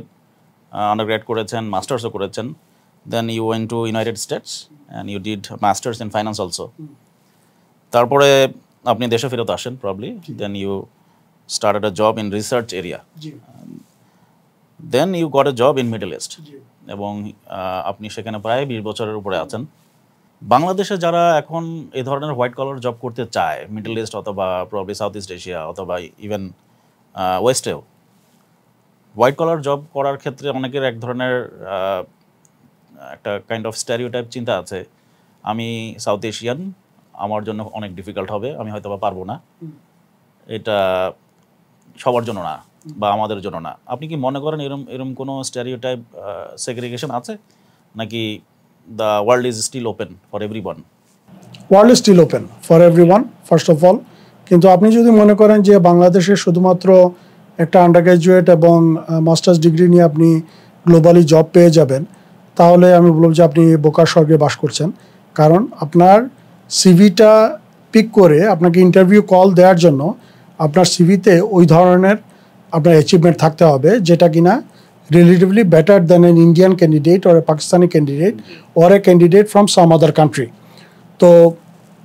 আন্ডারগ্র্যাড করেছেন, মাস্টার্সও করেছেন, then you went to United States and you did masters in finance also. তারপরে আপনি দেশে ফেরত আসেন probably, then you started a job in research area. Then you got a job in Middle East. এবং আপনি সেখানে প্রায় 20 বছরের উপরে আছেন। বাংলাদেশে যারা এখন এই ধরনের হোয়াইট কলার জব করতে চায়, মিডল ইস্ট অথবা প্রবলি সাউথ ইস্ট এশিয়া অথবা ইভেন ওয়েস্টেও, হোয়াইট কলার জব করার ক্ষেত্রে অনেকের এক ধরনের একটা কাইন্ড অফ স্টেরিওটাইপ চিন্তা আছে, আমি সাউথ এশিয়ান, আমার জন্য অনেক ডিফিকাল্ট হবে, আমি হয়তো বা পারবো না, এটা সবার জন্য না বা আমাদের জন্য না। আপনি কি মনে করেন এরকম কোনো স্টেরিওটাইপ সেগ্রিগেশন আছে, নাকি the world is still open for everyone? World is still open for everyone first of all. কিন্তু আপনি যদি মনে করেন যে বাংলাদেশে শুধুমাত্র একটা আন্ডার গ্র্যাজুয়েট এবং মাস্টার্স ডিগ্রি নিয়ে আপনি গ্লোবালি জব পেয়ে যাবেন, তাহলে আমি বলব যে আপনি বোকার স্বর্গে বাস করছেন। কারণ আপনার সিভিটা পিক করে আপনাকে ইন্টারভিউ কল দেওয়ার জন্য আপনার সিভিতে ওই ধরনের আপনার অ্যাচিভমেন্ট থাকতে হবে, যেটা কিনা relatively better than N Indian candidate or a Pakistani candidate or a candidate from some other country. তো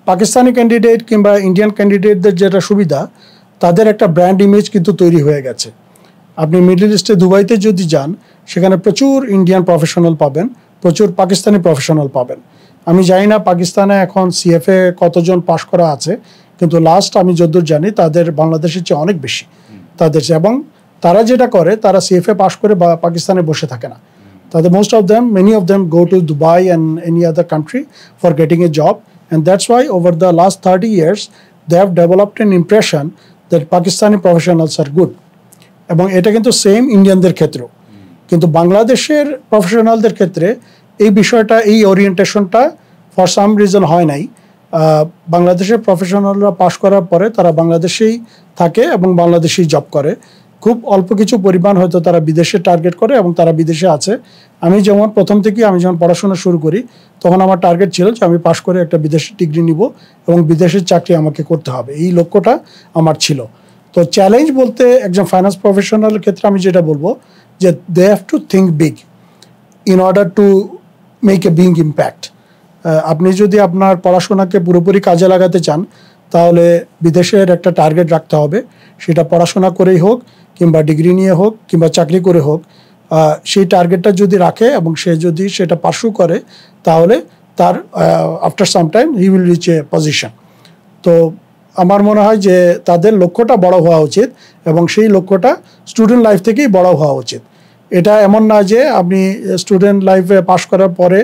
পাকিস্তানি ক্যান্ডিডেট কিংবা ইন্ডিয়ান ক্যান্ডিডেটদের যেটা সুবিধা, তাদের একটা ব্র্যান্ড ইমেজ কিন্তু তৈরি হয়ে গেছে। আপনি মিডল ইস্টে দুবাইতে যদি যান, সেখানে প্রচুর ইন্ডিয়ান প্রফেশনাল পাবেন, প্রচুর পাকিস্তানি প্রফেশনাল পাবেন। আমি জানি না পাকিস্তানে এখন সিএফএ কতজন পাশ করা আছে, কিন্তু লাস্ট আমি যতদূর জানি তাদের বাংলাদেশের চেয়ে অনেক বেশি তাদের। এবং তারা যেটা করে, তারা সিএফএ পাশ করে পাকিস্তানে বসে থাকে না। তাদের most of them, many of them go to Dubai and any other country for getting a job, and that's why over the last 30 years they have developed an impression that Pakistani professionals are good. এবং এটা কিন্তু same ইন্ডিয়ানদের ক্ষেত্রেও। কিন্তু বাংলাদেশের প্রফেশনালদের ক্ষেত্রে এই বিষয়টা, এই ওরিয়েন্টেশনটা ফর সাম রিজন হয় নাই। বাংলাদেশের প্রফেশনালরা পাশ করার পরে তারা বাংলাদেশেই থাকে এবং বাংলাদেশেই জব করে। খুব অল্প কিছু পরিমাণ হয়তো তারা বিদেশে টার্গেট করে এবং তারা বিদেশে আছে। আমি যেমন প্রথম থেকেই আমি যখন পড়াশোনা শুরু করি তখন আমার টার্গেট ছিল যে আমি পাশ করে একটা বিদেশি ডিগ্রি নিব এবং বিদেশের চাকরি আমাকে করতে হবে, এই লক্ষ্যটা আমার ছিল। তো চ্যালেঞ্জ বলতে একজন ফাইন্যান্স প্রফেশনালের ক্ষেত্রে আমি যেটা বলবো যে they have to think big in order to make a big impact. আপনি যদি আপনার পড়াশোনাকে পুরোপুরি কাজে লাগাতে চান তাহলে বিদেশের একটা টার্গেট রাখতে হবে, সেটা পড়াশোনা করেই হোক কিংবা ডিগ্রি নিয়ে হোক কিংবা চাকরি করে হোক। সেই টার্গেটটা যদি রাখে এবং সে যদি সেটা পার্সু করে তাহলে তার after some time he will reach A position. তো আমার মনে হয় যে তাদের লক্ষ্যটা বড় হওয়া উচিত এবং সেই লক্ষ্যটা স্টুডেন্ট লাইফ থেকেই বড় হওয়া উচিত। এটা এমন না যে আপনি স্টুডেন্ট লাইফে পাশ করার পরে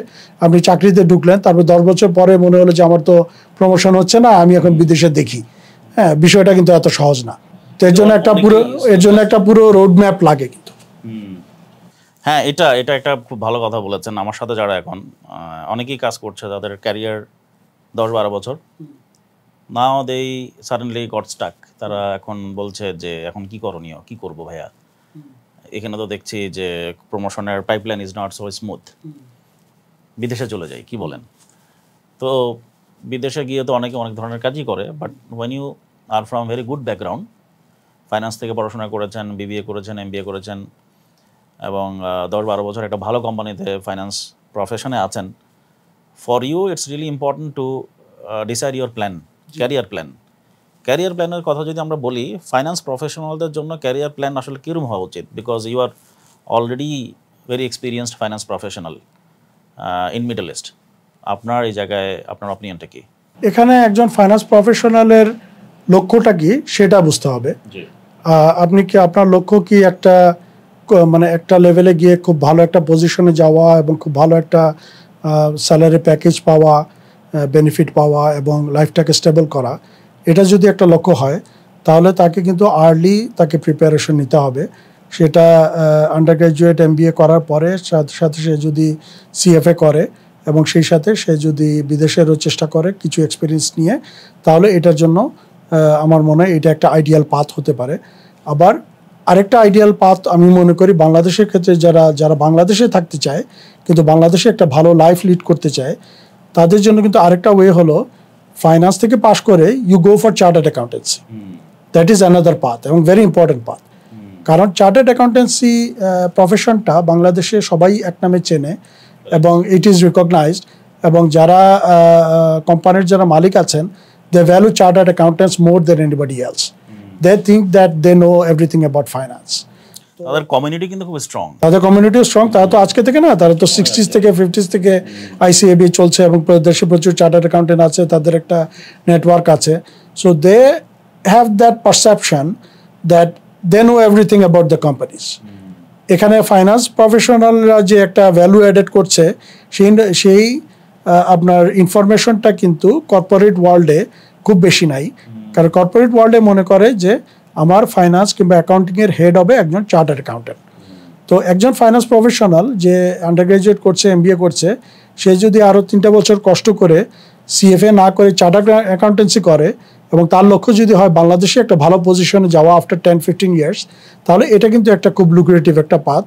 আপনি চাকরিতে ঢুকলেন, তারপর 10 বছর পরে মনে হলো যে আমার তো প্রমোশন হচ্ছে না, আমি এখন বিদেশে দেখি। হ্যাঁ, বিষয়টা কিন্তু এত সহজ না। তো এর জন্য একটা পুরো রোড ম্যাপ লাগে কিন্তু। হ্যাঁ, এটা একটা খুব ভালো কথা বলেছেন। আমার সাথে যারা এখন অনেকেই কাজ করছে, তাদের ক্যারিয়ার 10-12 বছর, নাও দেই সাডেনলি গট স্টাক। তারা এখন বলছে যে এখন কি করণীয়, কি করব ভাইয়া। এখানে তো দেখছি যে প্রমোশনের pipeline is not so smooth, বিদেশে চলে যাই, কি বলেন? তো বিদেশে গিয়ে তো অনেকে অনেক ধরনের কাজই করে, but when you are from very good background, finance থেকে পড়াশোনা করেছেন, বিবিএ করেছেন, এমবিএ করেছেন এবং 10-12 বছর একটা ভালো কোম্পানিতে ফাইন্যান্স প্রফেশনে আছেন, for you it's really important to decide your plan, career plan. Career প্ল্যানের কথা যদি আমরা বলি, ফাইন্যান্স প্রফেশনালদের জন্য ক্যারিয়ার প্ল্যান আসলে কীরকম হওয়া উচিত? Because you are already very experienced finance professional in Middle East. আপনার এই জায়গায় আপনার অপিনিয়নটা কি? এখানে একজন ফাইন্যান্স প্রফেশনালের লক্ষ্যটা কি সেটা বুঝতে হবে। আপনি কি, আপনার লক্ষ্য কি একটা মানে একটা লেভেলে গিয়ে খুব ভালো একটা পজিশনে যাওয়া এবং খুব ভালো একটা স্যালারি প্যাকেজ পাওয়া, বেনিফিট পাওয়া এবং লাইফটাকে স্টেবল করা, এটা যদি একটা লক্ষ্য হয় তাহলে তাকে কিন্তু আর্লি তাকে প্রিপারেশন নিতে হবে। সেটা আন্ডার গ্র্যাজুয়েট এমবিএ করার পরে সাথে সাথে সে যদি সিএফএ করে এবং সেই সাথে সে যদি বিদেশেরও চেষ্টা করে কিছু এক্সপিরিয়েন্স নিয়ে, তাহলে এটার জন্য আমার মনে হয় এটা একটা আইডিয়াল পাথ হতে পারে। আবার আরেকটা আইডিয়াল পাথ আমি মনে করি বাংলাদেশের ক্ষেত্রে যারা বাংলাদেশে থাকতে চায় কিন্তু বাংলাদেশে একটা ভালো লাইফ লিড করতে চায়, তাদের জন্য কিন্তু আরেকটা ওয়ে হলো ফাইন্যান্স থেকে পাশ করে you go for chartered accountancy. That is another path এবং ভেরি ইম্পর্টেন্ট পাথ। কারণ চার্টার্ড অ্যাকাউন্টেন্সি প্রফেশনটা বাংলাদেশে সবাই এক নামে চেনে এবং ইট ইজ রিকগনাইজড, এবং যারা কোম্পানির যারা মালিক আছেন they value chartered accountants more than anybody else. They think that they know everything about finance. তাদের কমিউনিটি কিন্তু খুব স্ট্রং। তাদের কমিউনিটিও স্ট্রং। তারা তো আজকে থেকে না, তারা তো 60s থেকে 50s থেকে আইসিএবি চলছে এবং দেশে প্রচুর চার্টার্ড অ্যাকাউন্টেন্ট আছে, তাদের একটা নেটওয়ার্ক আছে। So they have that perception that they know everything about the companies. এখানে ফাইন্যান্স প্রফেশনালরা যে একটা ভ্যালু অ্যাডেড করছে সেই আপনার ইনফরমেশনটা কিন্তু কর্পোরেট ওয়ার্ল্ডে খুব বেশি নাই। কারণ কর্পোরেট ওয়ার্ল্ডে মনে করে যে আমার ফাইন্যান্স কিংবা অ্যাকাউন্টিংয়ের হেড হবে একজন চার্টার্ড অ্যাকাউন্টেন্ট। তো একজন ফাইন্যান্স প্রফেশনাল যে আন্ডার গ্র্যাজুয়েট করছে, এমবিএ করছে, সে যদি আরও 3টা বছর কষ্ট করে সিএফএ না করে চার্টার্ড অ্যাকাউন্টেন্সি করে এবং তার লক্ষ্য যদি হয় বাংলাদেশে একটা ভালো পজিশনে যাওয়া আফটার 10-15 ইয়ার্স, তাহলে এটা কিন্তু একটা খুব লুক্রেটিভ একটা পাথ।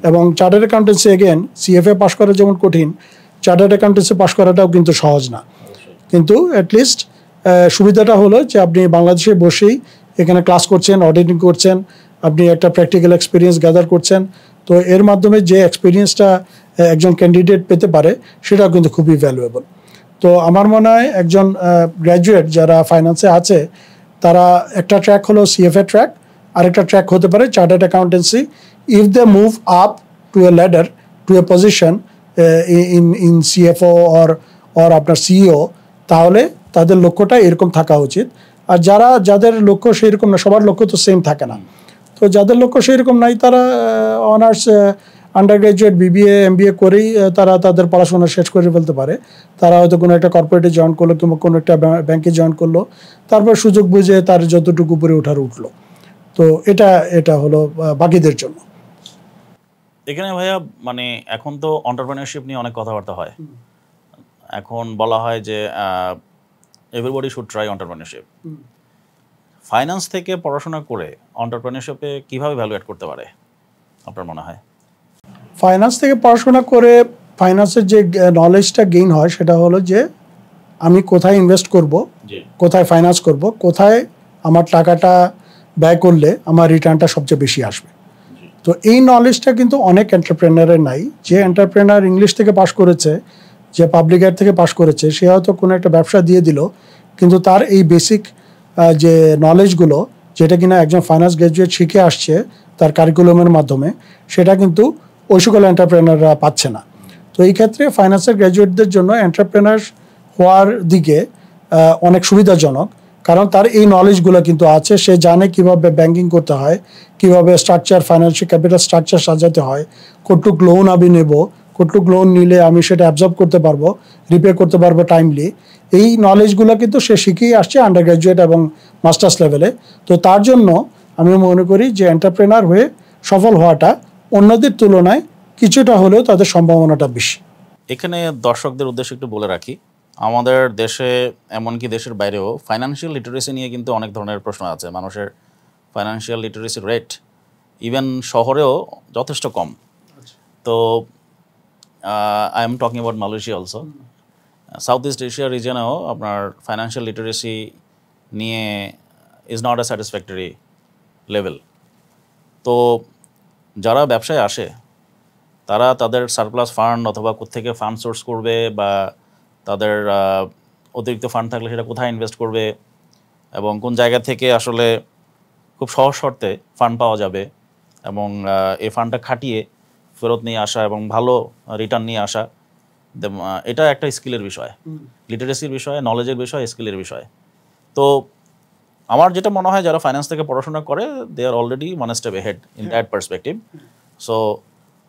এবং চার্টার্ড অ্যাকাউন্টেন্সি এগেন সিএফএ পাশ করা যেমন কঠিন, চার্টার্ড অ্যাকাউন্টেন্সি পাশ করাটাও কিন্তু সহজ না। কিন্তু অ্যাটলিস্ট সুবিধাটা হলো যে আপনি বাংলাদেশে বসেই এখানে ক্লাস করছেন, অডিটিং করছেন, আপনি একটা প্র্যাকটিক্যাল এক্সপিরিয়েন্স গ্যাদার করছেন। তো এর মাধ্যমে যে এক্সপিরিয়েন্সটা একজন ক্যান্ডিডেট পেতে পারে সেটাও কিন্তু খুবই ভ্যালুয়েবল। তো আমার মনে হয় একজন গ্র্যাজুয়েট যারা ফাইন্যান্সে আছে তারা একটা ট্র্যাক হলো সিএফএ ট্র্যাক, আরেকটা ট্র্যাক হতে পারে chartered accountancy. If they move up to a ladder to a position in CFO or আপনার সিইও, তাহলে তাদের লক্ষ্যটা এরকম থাকা উচিত। আর যাদের লক্ষ্য সেই রকম না, সবার লক্ষ্য তো সেম থাকে না, তো যাদের লক্ষ্য সেই রকম নাই তারা honours, under graduate, BBA, MBA করেই তারা তাদের পড়াশোনা শেষ করে ফেলতে পারে। তারা হয়তো কোনো একটা কর্পোরেটে জয়েন করলো কিংবা কোনো একটা ব্যাংকে জয়েন করলো, তারপর সুযোগ বুঝে তার যতটুকু উপরে উঠলো। তো এটা হলো বাকিদের জন্য। এখানে ভাইয়া মানে এখন তো এন্টারপ্রেনারশিপ নিয়ে অনেক কথাবার্তা হয়। এখন বলা হয় যে everybody should try entrepreneurship. Finance থেকে পড়াশোনা করে এন্টারপ্রেনিউরশিপে কিভাবে ভ্যালু অ্যাড করতে পারে আপনার মনে হয়? ফাইন্যান্স থেকে পড়াশোনা করে ফাইন্যান্সের যে নলেজটা গেইন হয় সেটা হলো যে আমি কোথায় ইনভেস্ট করব, কোথায় ফাইন্যান্স করব, কোথায় আমার টাকাটা ব্যয় করলে আমার রিটার্নটা সবচেয়ে বেশি আসবে। তো এই নলেজটা কিন্তু অনেক এন্টারপ্রেনারের নাই। যে এন্টারপ্রেনার ইংলিশ থেকে পাশ করেছে, যে পাবলিক এড থেকে পাশ করেছে, সে হয়তো কোনো একটা ব্যবসা দিয়ে দিল, কিন্তু তার এই বেসিক যে নলেজগুলো যেটা কিনা একজন ফাইন্যান্স গ্র্যাজুয়েট শিখে আসছে তার কারিকুলামের মাধ্যমে, সেটা কিন্তু ওই সকল এন্টারপ্রেনাররা পাচ্ছে না। তো এই ক্ষেত্রে ফাইন্যান্সের গ্র্যাজুয়েটদের জন্য এন্টারপ্রেনার হওয়ার দিকে অনেক সুবিধাজনক, কারণ তার এই নলেজগুলো কিন্তু আছে। সে জানে কিভাবে ব্যাংকিং করতে হয়, কিভাবে স্ট্রাকচার, ফাইন্যান্সিয়াল ক্যাপিটাল স্ট্রাকচার সাজাতে হয়, কতটুক লোন আমি নেব, কতটুক লোন নিলে আমি সেটা অ্যাবজর্ব করতে পারবো, রিপে করতে পারবো টাইমলি। এই নলেজগুলো কিন্তু সে শিখেই আসছে আন্ডার গ্র্যাজুয়েট এবং মাস্টার্স লেভেলে। তো তার জন্য আমি মনে করি যে এন্টারপ্রেনার হয়ে সফল হওয়াটা অন্যদের তুলনায় কিছুটা হলেও তাদের সম্ভাবনাটা বেশি। এখানে দর্শকদের উদ্দেশ্যে একটু বলে রাখি, আমাদের দেশে এমনকি দেশের বাইরেও ফাইন্যান্সিয়াল লিটারেসি নিয়ে কিন্তু অনেক ধরনের প্রশ্ন আছে। মানুষের ফাইন্যান্সিয়াল লিটারেসি রেট ইভেন শহরেও যথেষ্ট কম। তো I am talking about Malaysia also. South East Asia রিজনেও আপনার ফাইন্যান্সিয়াল লিটারেসি নিয়ে is not a satisfactory level. তো যারা ব্যবসায় আসে তারা তাদের সারপ্লাস ফান্ড অথবা কোত্থেকে ফান্ড সোর্স করবে, বা তাদের অতিরিক্ত ফান্ড থাকলে সেটা কোথায় ইনভেস্ট করবে, এবং কোন জায়গা থেকে আসলে খুব সহজ শর্তে ফান্ড পাওয়া যাবে, এবং এই ফান্ডটা খাটিয়ে ফেরত নিয়ে আসা এবং ভালো রিটার্ন নিয়ে আসা, এটা একটা স্কিলের বিষয়, লিটারেসির বিষয়, নলেজের বিষয়, স্কিলের বিষয়। তো আমার যেটা মনে হয় যারা ফাইন্যান্স থেকে পড়াশোনা করে they are already one step ahead in that perspective. So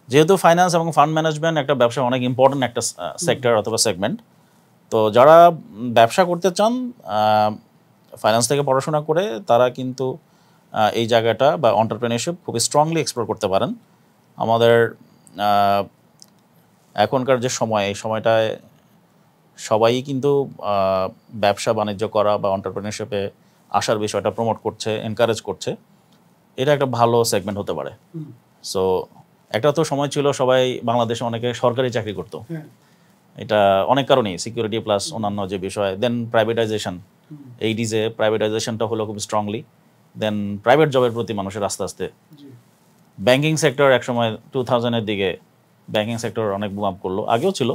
যেহেতু ফাইন্যান্স এবং ফান্ড ম্যানেজমেন্ট একটা ব্যবসা অনেক ইম্পর্টেন্ট একটা সেক্টর অথবা সেগমেন্ট, তো যারা ব্যবসা করতে চান ফাইন্যান্স থেকে পড়াশোনা করে তারা কিন্তু এই জায়গাটা বা এন্টারপ্রেনিউরশিপ খুবই স্ট্রংলি এক্সপ্লোর করতে পারেন। আমাদের এখনকার যে সময়, এই সময়টায় সবাই কিন্তু ব্যবসা বাণিজ্য করা বা এন্টারপ্রেনিউরশিপে আসার বিষয়টা প্রমোট করছে, এনকারেজ করছে। এটা একটা ভালো সেগমেন্ট হতে পারে। সো একটা তো সময় ছিল সবাই বাংলাদেশে অনেকে সরকারি চাকরি করতো, এটা অনেক কারণেই, সিকিউরিটি প্লাস অন্যান্য যে বিষয়। দেন প্রাইভেটাইজেশন, এইডিজে প্রাইভেটাইজেশনটা হলো খুব স্ট্রংলি। দেন প্রাইভেট জবের প্রতি মানুষের আস্তে আস্তে, ব্যাংকিং সেক্টর একসময় 2000-এর দিকে ব্যাংকিং সেক্টর অনেক বুম আপ করলো, আগেও ছিল।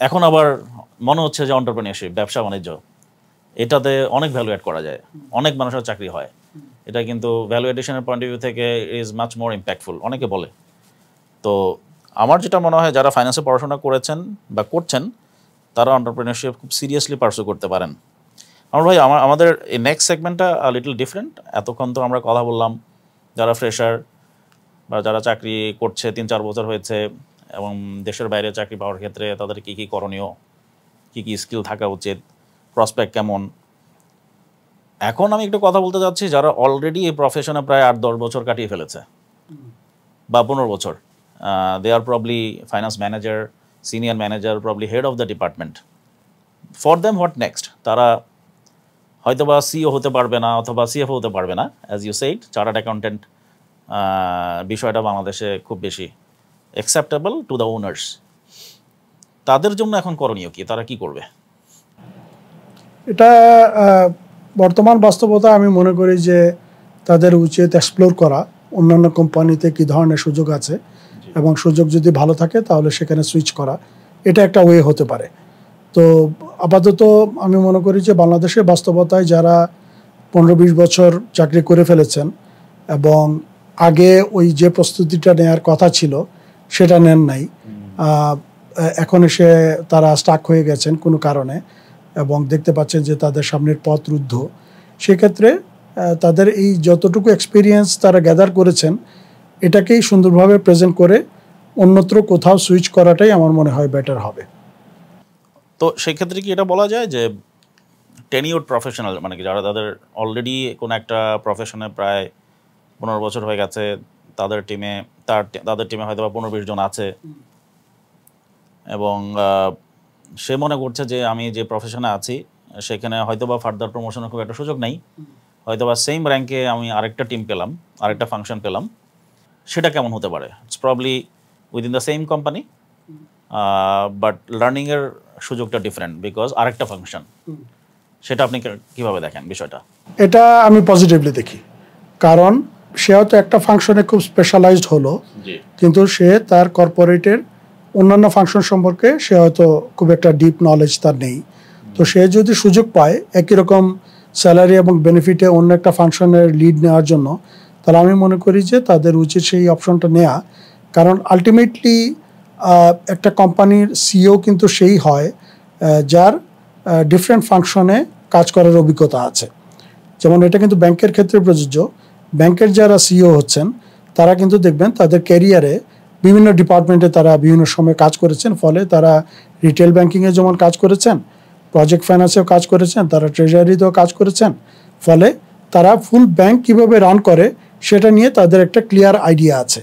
এখন আবার মনে হচ্ছে যে এন্টারপ্রেনিউরশিপ, ব্যবসা বাণিজ্য, এটাতে অনেক ভ্যালু অ্যাড করা যায়, অনেক মানুষের চাকরি হয়। এটা কিন্তু ভ্যালু এডিশনের পয়েন্ট অফ ভিউ থেকে ইজ মাচ মোর ইম্প্যাক্টফুল, অনেকে বলে। তো আমার যেটা মনে হয় যারা ফাইন্যান্সে পড়াশোনা করেছেন বা করছেন তারা এন্টারপ্রেনিউরশিপ খুব সিরিয়াসলি পার্সু করতে পারেন। আমার ভাই, আমাদের এই নেক্সট সেগমেন্টটা লিটল ডিফারেন্ট। এতক্ষণ তো আমরা কথা বললাম যারা ফ্রেশার বা যারা চাকরি করছে 3-4 বছর হয়েছে এবং দেশের বাইরে চাকরি পাওয়ার ক্ষেত্রে তাদের কী কী করণীয়, কী কী স্কিল থাকা উচিত, প্রসপেক্ট কেমন। এখন আমি একটু কথা বলতে যাচ্ছি যারা অলরেডি এই প্রফেশনে প্রায় 8-10 বছর কাটিয়ে ফেলেছে বা 15 বছর। They are probably finance manager, senior manager, probably head of the department. For them what next? তারা হয়তো বা সিও হতে পারবে না অথবা সিএফও হতে পারবে না, as you said. Chartered accountant বিষয়টা বাংলাদেশে খুব বেশি অ্যাকসেপ্টেবল টু দ্য ওনার্স। তাদের জন্য এখন করণীয় কি? তারা কি করবে? এটা বর্তমান বাস্তবতা আমি মনে করি যে তাদের উচিত এক্সপ্লোর করা অন্যান্য কোম্পানিতে কী ধরনের সুযোগ আছে, এবং সুযোগ যদি ভালো থাকে তাহলে সেখানে সুইচ করা, এটা একটা ওয়ে হতে পারে। তো আপাতত আমি মনে করি যে বাংলাদেশের বাস্তবতায় যারা 15-20 বছর চাকরি করে ফেলেছেন এবং আগে ওই যে প্রস্তুতিটা নেওয়ার কথা ছিল সেটা নেন নাই, এখন এসে তারা স্টাক হয়ে গেছেন কোনো কারণে এবং দেখতে পাচ্ছেন যে তাদের সামনের পথ রুদ্ধ, সেক্ষেত্রে তাদের এই যতটুকু এক্সপিরিয়েন্স তারা গ্যাদার করেছেন এটাকেই সুন্দরভাবে প্রেজেন্ট করে অন্যত্র কোথাও সুইচ করাটাই আমার মনে হয় বেটার হবে। তো সেই ক্ষেত্রে কি এটা বলা যায় যে টেনিউরড প্রফেশনাল, মানে কি যারা তাদের অলরেডি কোনো একটা প্রফেশনে প্রায় 15 বছর হয়ে গেছে, তাদের টিমে হয়তো বা 15-20 জন আছে, এবং সে মনে করছে যে আমি যে প্রফেশনে আছি সেখানে হয়তোবা ফার্দার প্রমোশনের খুব একটা সুযোগ নেই, হয়তোবা সেম র্যাঙ্কে আমি আরেকটা টিম পেলাম, আরেকটা ফাংশন পেলাম, সেটা কেমন হতে পারে? It's probably within the same company, but লার্নিংয়ের সুযোগটা ডিফারেন্ট বিকজ আরেকটা ফাংশন। সেটা আপনি কিভাবে দেখেন বিষয়টা? এটা আমি পজিটিভলি দেখি, কারণ সে হয়তো একটা ফাংশনে খুব স্পেশালাইজড হলো, কিন্তু সে তার কর্পোরেটের অন্যান্য ফাংশন সম্পর্কে সে হয়তো খুব একটা ডিপ নলেজ তার নেই। তো সে যদি সুযোগ পায় একই রকম স্যালারি এবং বেনিফিটে অন্য একটা ফাংশনের লিড নেওয়ার জন্য, তাহলে আমি মনে করি যে তাদের উচিত সেই অপশনটা নেওয়া। কারণ আলটিমেটলি একটা কোম্পানির সিইও কিন্তু সেই হয় যার ডিফারেন্ট ফাংশনে কাজ করার অভিজ্ঞতা আছে। যেমন এটা কিন্তু ব্যাংকের ক্ষেত্রে প্রযোজ্য। ব্যাংকের যারা সিইও হচ্ছেন তারা কিন্তু দেখবেন তাদের ক্যারিয়ারে বিভিন্ন ডিপার্টমেন্টে তারা বিভিন্ন সময় কাজ করেছেন, ফলে তারা রিটেল ব্যাংকিংয়ে যেমন কাজ করেছেন, প্রজেক্ট ফাইন্যান্সেও কাজ করেছেন, তারা ট্রেজারিতেও কাজ করেছেন, ফলে তারা ফুল ব্যাংক কীভাবে রান করে সেটা নিয়ে তাদের একটা ক্লিয়ার আইডিয়া আছে।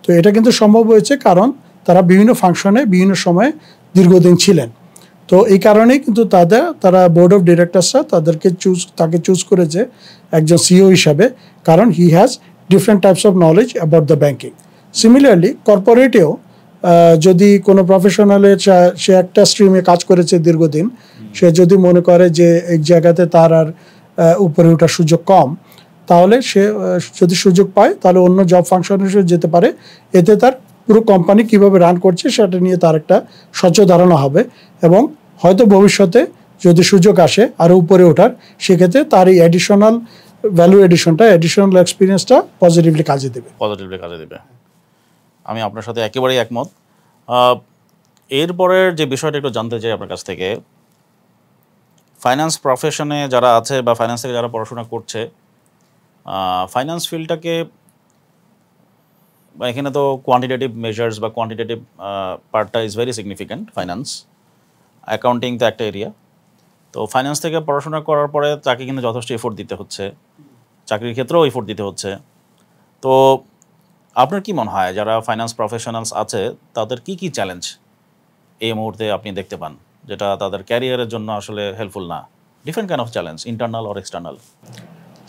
তো এটা কিন্তু সম্ভব হয়েছে কারণ তারা বিভিন্ন ফাংশনে বিভিন্ন সময়ে দীর্ঘদিন ছিলেন। তো এই কারণেই কিন্তু তারা বোর্ড অফ ডিরেক্টরসরা তাকে চুজ করেছে একজন সিইও হিসাবে, কারণ he has different types of knowledge about the banking. Similarly কর্পোরেটেও যদি কোনো প্রফেশনালের সে একটা স্ট্রিমে কাজ করেছে দীর্ঘদিন, সে যদি মনে করে যে এক জায়গাতে তার আর উপরে ওঠার সুযোগ কম, তাহলে সে যদি সুযোগ পায় তাহলে অন্য জব ফাংশনে সে যেতে পারে। এতে তার পুরো কোম্পানি কীভাবে রান করছে সেটা নিয়ে তার একটা স্বচ্ছ ধারণা হবে, এবং হয়তো ভবিষ্যতে যদি সুযোগ আসে আরও উপরে ওঠার, সেক্ষেত্রে তার এই অ্যাডিশনাল অ্যাডিশনাল এক্সপিরিয়েন্সটা পজিটিভলি কাজে দেবে। আমি আপনার সাথে একেবারেই একমত। এরপরের যে বিষয়টা একটু জানতে চাই আপনার কাছ থেকে, ফাইন্যান্স প্রফেশনে যারা আছে বা ফাইন্যান্স থেকে যারা পড়াশোনা করছে, ফাইন্যান্স ফিল্ডটাকে এখানে তো কোয়ান্টিটেটিভ মেজার্স বা কোয়ান্টিটেটিভ পার্টটা is very significant. Finance, accounting তো একটা এরিয়া। তো ফাইন্যান্স থেকে পড়াশোনা করার পরে তাকে কিন্তু যথেষ্ট এফোর্ট দিতে হচ্ছে, চাকরির ক্ষেত্রেও এফোর্ট দিতে হচ্ছে। তো আপনার কি মনে হয় যারা ফাইন্যান্স প্রফেশনালস আছে তাদের কি কি চ্যালেঞ্জ এই মুহূর্তে আপনি দেখতে পান যেটা তাদের ক্যারিয়ারের জন্য আসলে হেল্পফুল না? Different kind of challenge, internal or external.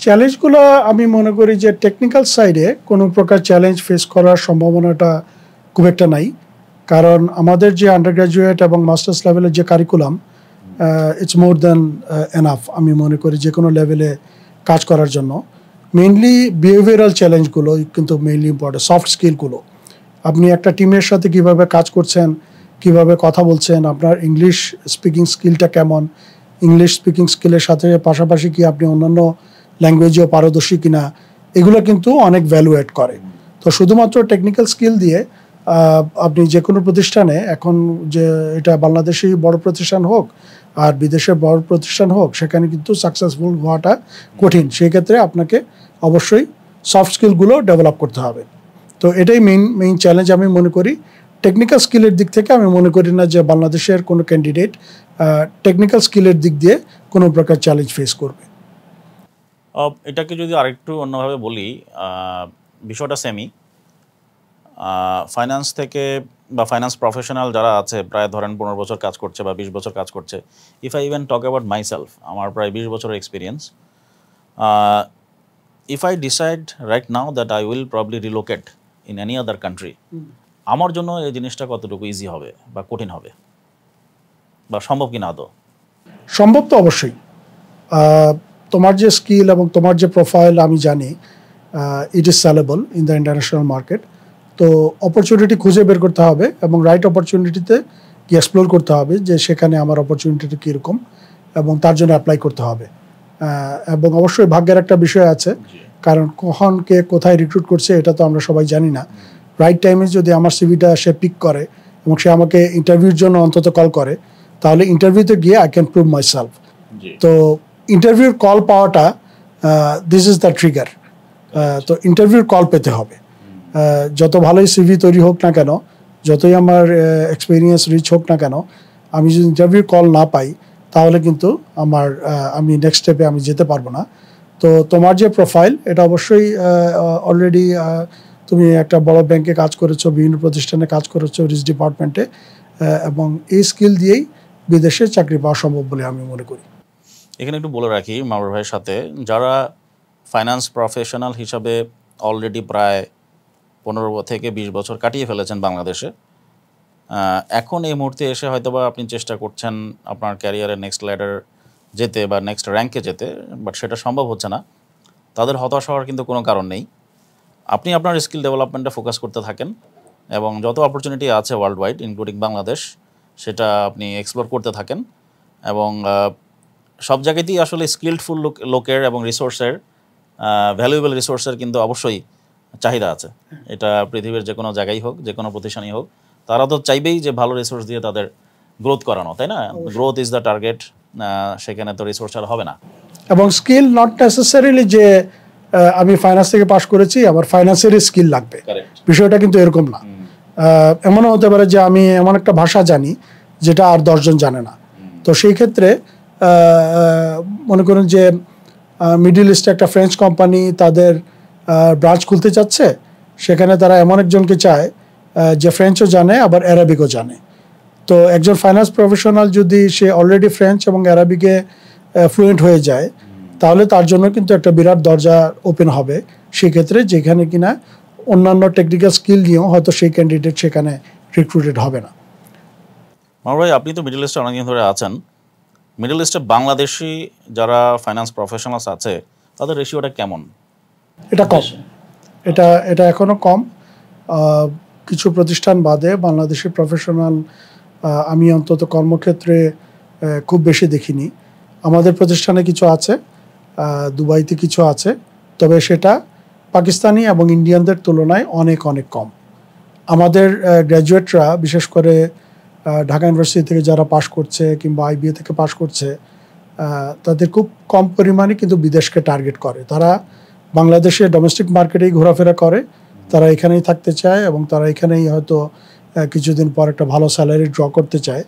চ্যালেঞ্জগুলো আমি মনে করি যে টেকনিক্যাল সাইডে কোনো প্রকার চ্যালেঞ্জ ফেস করার সম্ভাবনাটা খুব একটা নাই, কারণ আমাদের যে আন্ডার গ্র্যাজুয়েট এবং মাস্টার্স লেভেলের যে curriculum, it's more than enough আমি মনে করি যে কোনো লেভেলে কাজ করার জন্য। মেইনলি বিহেভিয়ারাল চ্যালেঞ্জগুলো কিন্তু মেইনলি ইম্পর্টেন্ট, সফট স্কিলগুলো। আপনি একটা টিমের সাথে কিভাবে কাজ করছেন, কিভাবে কথা বলছেন, আপনার ইংলিশ স্পিকিং স্কিলটা কেমন, ইংলিশ স্পিকিং স্কিলের সাথে পাশাপাশি কি আপনি অন্যান্য ল্যাঙ্গুয়েজেও পারদর্শী কিনা, এগুলো কিন্তু অনেক ভ্যালু অ্যাড করে। তো শুধুমাত্র টেকনিক্যাল স্কিল দিয়ে আপনি যে কোনো প্রতিষ্ঠানে, এখন যে এটা বাংলাদেশেই বড় প্রতিষ্ঠান হোক আর বিদেশের বড় প্রতিষ্ঠান হোক, সেখানে কিন্তু সাকসেসফুল হওয়াটা কঠিন। সেই ক্ষেত্রে আপনাকে অবশ্যই সফট স্কিলগুলো ডেভেলপ করতে হবে। তো এটাই মেইন চ্যালেঞ্জ আমি মনে করি। টেকনিক্যাল স্কিলের দিক থেকে আমি মনে করি না যে বাংলাদেশের কোনো ক্যান্ডিডেট টেকনিক্যাল স্কিলের দিক দিয়ে কোনো প্রকার চ্যালেঞ্জ ফেস করবে। এটাকে যদি আরেকটু অন্যভাবে বলি, বিষয়টা সেমি ফাইন্যান্স থেকে বা ফাইন্যান্স প্রফেশনাল যারা আছে প্রায় ধরেন 15 বছর কাজ করছে বা 20 বছর কাজ করছে। If I even talk about myself, আমার প্রায় 20 বছরের experience. If I decide right now that I will probably relocate in any other country, আমার জন্য এই জিনিসটা কতটুকু ইজি হবে বা কঠিন হবে বা সম্ভব কি না? আদৌ সম্ভব তো অবশ্যই। তোমার যে স্কিল এবং তোমার যে প্রোফাইল আমি জানি, it is sellable in the international market. তো অপরচুনিটি খুঁজে বের করতে হবে এবং রাইট অপরচুনিটিতে কি এক্সপ্লোর করতে হবে যে সেখানে আমার অপরচুনিটিটা কীরকম, এবং তার জন্য অ্যাপ্লাই করতে হবে। এবং অবশ্যই ভাগ্যের একটা বিষয় আছে, কারণ কখন কে কোথায় রিক্রুট করছে এটা তো আমরা সবাই জানি না। রাইট টাইমে যদি আমার সিভিটা সে পিক করে এবং সে আমাকে ইন্টারভিউর জন্য অন্তত কল করে, তাহলে ইন্টারভিউতে গিয়ে I can prove my self. তো ইন্টারভিউর কল পাওয়াটা, দিস ইজ দ্য ট্রিগার। তো ইন্টারভিউর কল পেতে হবে। যত ভালোই সিভি তৈরি হোক না কেন, যতই আমার এক্সপিরিয়েন্স রিচ হোক না কেন, আমি যদি ইন্টারভিউ কল না পাই তাহলে কিন্তু আমি নেক্সট স্টেপে আমি যেতে পারবো না। তো তোমার যে প্রোফাইল, এটা অবশ্যই অলরেডি তুমি একটা বড় ব্যাংকে কাজ করেছো, বিভিন্ন প্রতিষ্ঠানে কাজ করেছো, রিস্ক ডিপার্টমেন্টে, এবং এই স্কিল দিয়েই বিদেশে চাকরি পাওয়া সম্ভব বলে আমি মনে করি। এখানে একটু বলে রাখি মামুর ভাইয়ের সাথে, যারা ফাইন্যান্স প্রফেশনাল হিসাবে অলরেডি প্রায় 15 থেকে 20 বছর কাটিয়ে ফেলেছেন বাংলাদেশে, এখন এই মুহূর্তে এসে হয়তোবা আপনি চেষ্টা করছেন আপনার ক্যারিয়ারের নেক্সট ল্যাডার যেতে বা নেক্সট র্যাঙ্কে যেতে, বাট সেটা সম্ভব হচ্ছে না, তাদের হতাশ হওয়ার কিন্তু কোনো কারণ নেই। আপনি আপনার স্কিল ডেভেলপমেন্টে ফোকাস করতে থাকেন এবং যত অপরচুনিটি আছে ওয়ার্ল্ড ওয়াইড ইনক্লুডিং বাংলাদেশ, সেটা আপনি এক্সপ্লোর করতে থাকেন। এবং সব জায়গাতেই আসলে স্কিলডফুল লোকের এবং রিসোর্সের, ভ্যালুয়েবল রিসোর্সের কিন্তু অবশ্যই চাহিদা আছে। এটা পৃথিবীর যে কোনো জায়গায় হোক, যে কোনো প্রতিষ্ঠানই হোক, তারা তো চাইবেই যে ভালো রিসোর্স দিয়ে তাদের গ্রোথ করানো, তাই না? গ্রোথ ইজ দ্য টার্গেট, সেখানে তো রিসোর্স আর হবে না। এবং স্কিল নট নেসেসারিলি যে আমি ফাইন্যান্স থেকে পাশ করেছি আমার ফাইন্যান্সেরই স্কিল লাগবে, বিষয়টা কিন্তু এরকম না। এমনও হতে পারে যে আমি এমন একটা ভাষা জানি যেটা আর 10 জন জানে না, তো সেই ক্ষেত্রে মনে করুন যে মিডল ইস্টে একটা ফ্রেঞ্চ কোম্পানি তাদের ব্রাঞ্চ খুলতে চাচ্ছে, সেখানে তারা এমন একজনকে চায় যে ফ্রেঞ্চও জানে আবার অ্যারাবিকও জানে। তো একজন ফাইন্যান্স প্রফেশনাল যদি সে অলরেডি ফ্রেঞ্চ এবং অ্যারাবিকে ফ্লুয়েন্ট হয়ে যায়, তাহলে তার জন্য কিন্তু একটা বিরাট দরজা ওপেন হবে সেক্ষেত্রে, যেখানে কিনা অন্যান্য টেকনিক্যাল স্কিল নিয়েও হয়তো সেই ক্যান্ডিডেট সেখানে রিক্রুটেড হবে না। মামুর ভাই, আপনি তো মিডল ইস্টে অনেকদিন ধরে আছেন, মিডল ইস্টে বাংলাদেশি যারা ফাইন্যান্স প্রফেশনালস আছে তাদের রেশিওটা কেমন? এটা কম, এটা এখনও কম। কিছু প্রতিষ্ঠান বাদে বাংলাদেশি প্রফেশনাল আমি অন্তত কর্মক্ষেত্রে খুব বেশি দেখিনি। আমাদের প্রতিষ্ঠানে কিছু আছে, দুবাইতে কিছু আছে, তবে সেটা পাকিস্তানি এবং ইন্ডিয়ানদের তুলনায় অনেক অনেক কম। আমাদের গ্র্যাজুয়েটরা বিশেষ করে ঢাকা ইউনিভার্সিটি থেকে যারা পাশ করছে কিংবা আইবিএ থেকে পাশ করছে, তাদের খুব কম পরিমাণে কিন্তু বিদেশকে টার্গেট করে। তারা বাংলাদেশে ডোমেস্টিক মার্কেটেই ঘোরাফেরা করে, তারা এখানেই থাকতে চায় এবং তারা এখানেই হয়তো কিছুদিন পর একটা ভালো স্যালারি ড্র করতে চায়।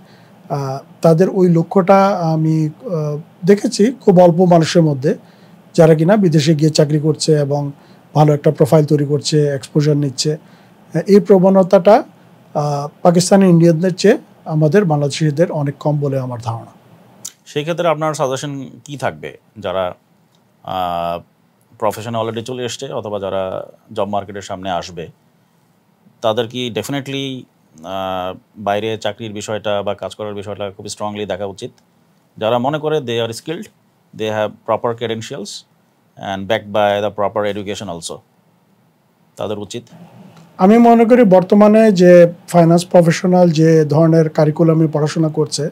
তাদের ওই লক্ষ্যটা আমি দেখেছি খুব অল্প মানুষের মধ্যে, যারা কিনা বিদেশে গিয়ে চাকরি করছে এবং ভালো একটা প্রোফাইল তৈরি করছে, এক্সপোজার নিচ্ছে। এই প্রবণতাটা পাকিস্তানি ইন্ডিয়ানদের চেয়ে আমাদের বাংলাদেশিদের অনেক কম বলে আমার ধারণা। সেই ক্ষেত্রে আপনার সাজেশন কি থাকবে যারা প্রফেশনে অলরেডি চলে এসছে অথবা যারা জব মার্কেটের সামনে আসবে, তাদের কি ডেফিনেটলি বাইরে চাকরির বিষয়টা বা কাজ করার বিষয়টা খুব স্ট্রংলি দেখা উচিত? যারা মনে করে they are skilled, they have proper credentials and backed by the proper education also, তাদের উচিত? আমি মনে করি বর্তমানে যে ফাইন্যান্স প্রফেশনাল যে ধরনের কারিকুলামে পড়াশোনা করছে,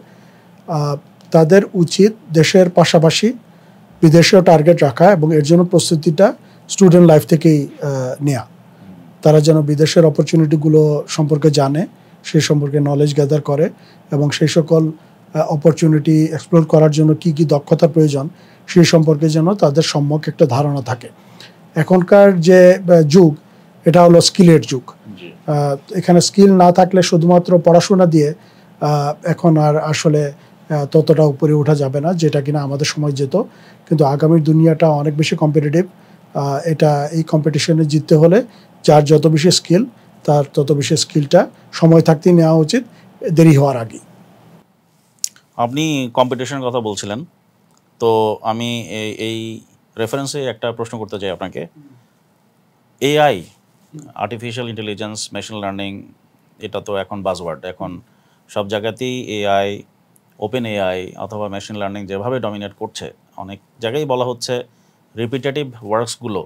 তাদের উচিত দেশের পাশাপাশি বিদেশেও টার্গেট রাখা এবং এর জন্য প্রস্তুতিটা স্টুডেন্ট লাইফ থেকেই নেওয়া। তারা যেন বিদেশের অপরচুনিটিগুলো সম্পর্কে জানে, সেই সম্পর্কে নলেজ গ্যাদার করে এবং সেই সকল অপরচুনিটি এক্সপ্লোর করার জন্য কি কি দক্ষতার প্রয়োজন সেই সম্পর্কে যেন তাদের সম্যক একটা ধারণা থাকে। এখনকার যে যুগ, এটা হলো স্কিলের যুগ। এখানে স্কিল না থাকলে শুধুমাত্র পড়াশোনা দিয়ে এখন আর আসলে ততটা উপরে ওঠা যাবে না, যেটা কিনা আমাদের সময় যেত। কিন্তু আগামীর দুনিয়াটা অনেক বেশি কম্পিটিটিভ। এই কম্পিটিশনে জিততে হলে যার যত বেশি স্কিল, তার তত বেশি স্কিলটা সময় থাকতেই নেওয়া উচিত, দেরি হওয়ার আগে। আপনি কম্পিটিশনের কথা বলছিলেন, তো আমি এই রেফারেন্সে একটা প্রশ্ন করতে চাই আপনাকে। AI, artificial intelligence, machine learning, এটা তো এখন বাজওয়ার্ড। এখন সব জায়গাতেই এআই, ওপেন এআই অথবা মেশিন লার্নিং যেভাবে ডমিনেট করছে, অনেক জায়গায় বলা হচ্ছে রিপিটেটিভ ওয়ার্কসগুলো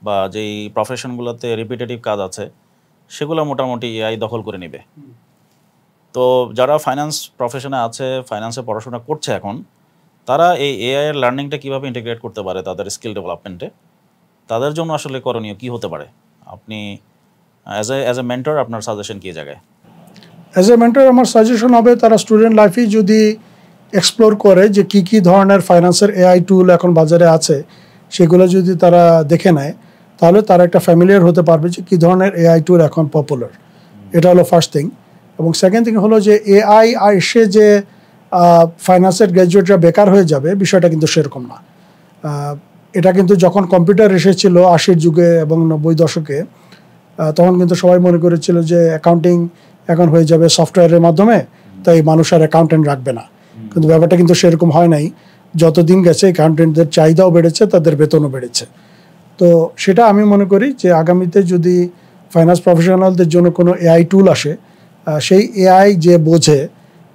বা যেই প্রফেশনগুলোতে রিপিটেটিভ কাজ আছে সেগুলো মোটামুটি এআই দখল করে নেবে। তো যারা ফাইন্যান্স প্রফেশনে আছে, ফাইন্যান্সে পড়াশোনা করছে এখন, তারা এই এআই এর লার্নিংটা কীভাবে ইন্টিগ্রেট করতে পারে তাদের স্কিল ডেভেলপমেন্টে? তাদের জন্য আসলে করণীয় কী হতে পারে? আপনি অ্যাজ এ মেন্টর আপনার সাজেশন কী জায়গায়? অ্যাজ এ মেন্টর আমার সাজেশন হবে তারা স্টুডেন্ট লাইফেই যদি এক্সপ্লোর করে যে কি কি ধরনের ফাইন্যান্সের এআই টুল এখন বাজারে আছে, সেগুলো যদি তারা দেখে নেয়, তাহলে তারা একটা ফ্যামিলিয়ার হতে পারবে যে কী ধরনের এআই টুল এখন পপুলার। এটা হলো ফার্স্ট থিং। এবং সেকেন্ড থিং হলো যে এআই এসে যে ফাইন্যান্সের গ্র্যাজুয়েটরা বেকার হয়ে যাবে, বিষয়টা কিন্তু সেরকম না। এটা কিন্তু যখন কম্পিউটার এসেছিল 80-র যুগে এবং 90 দশকে, তখন কিন্তু সবাই মনে করেছিল যে অ্যাকাউন্টিং এখন হয়ে যাবে সফটওয়্যারের মাধ্যমে, তাই মানুষ আর অ্যাকাউন্টেন্ট রাখবে না। কিন্তু ব্যাপারটা কিন্তু সেরকম হয় নাই। যতদিন গেছে অ্যাকাউন্টেন্টদের চাহিদাও বেড়েছে, তাদের বেতনও বেড়েছে। তো সেটা আমি মনে করি যে আগামীতে যদি ফাইন্যান্স প্রফেশনালদের জন্য কোনো এআই টুল আসে, সেই এআই যে বোঝে,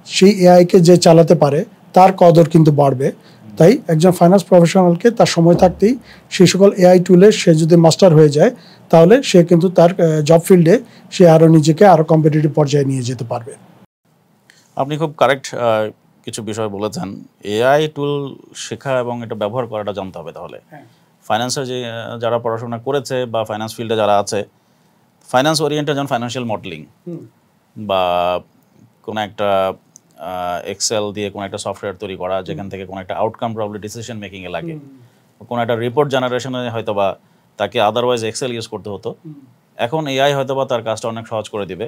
সেই এআইকে যে চালাতে পারে, তার কদর কিন্তু বাড়বে। তাই একজন ফাইন্যান্স প্রফেশনালকে তার সময় থাকতেই সেই সকল এআই টুলে সে যদি মাস্টার হয়ে যায়, তাহলে সে কিন্তু তার জব ফিল্ডে সে আরও নিজেকে আরও কম্পিটিটিভ পর্যায়ে নিয়ে যেতে পারবে। আপনি খুব কারেক্ট কিছু বিষয় বলেছেন। এআই টুল শেখা এবং এটা ব্যবহার করাটা জানতে হবে। তাহলে ফাইন্যান্সের যে যারা পড়াশোনা করেছে বা ফাইন্যান্স ফিল্ডে যারা আছে, ফাইন্যান্স ওরিয়েন্টেড যেমন ফাইন্যান্সিয়াল মডেলিং বা কোনো একটা এক্সেল দিয়ে কোনো একটা সফটওয়্যার তৈরি করা, যেখান থেকে কোনো একটা আউটকাম প্রবলি ডিসিশন মেকিংয়ে লাগে, কোনো একটা রিপোর্ট জেনারেশনে হয়তো বা তাকে আদারওয়াইজ এক্সেল ইউজ করতে হতো, এখন এআই হয়তো বা তার কাজটা অনেক সহজ করে দিবে।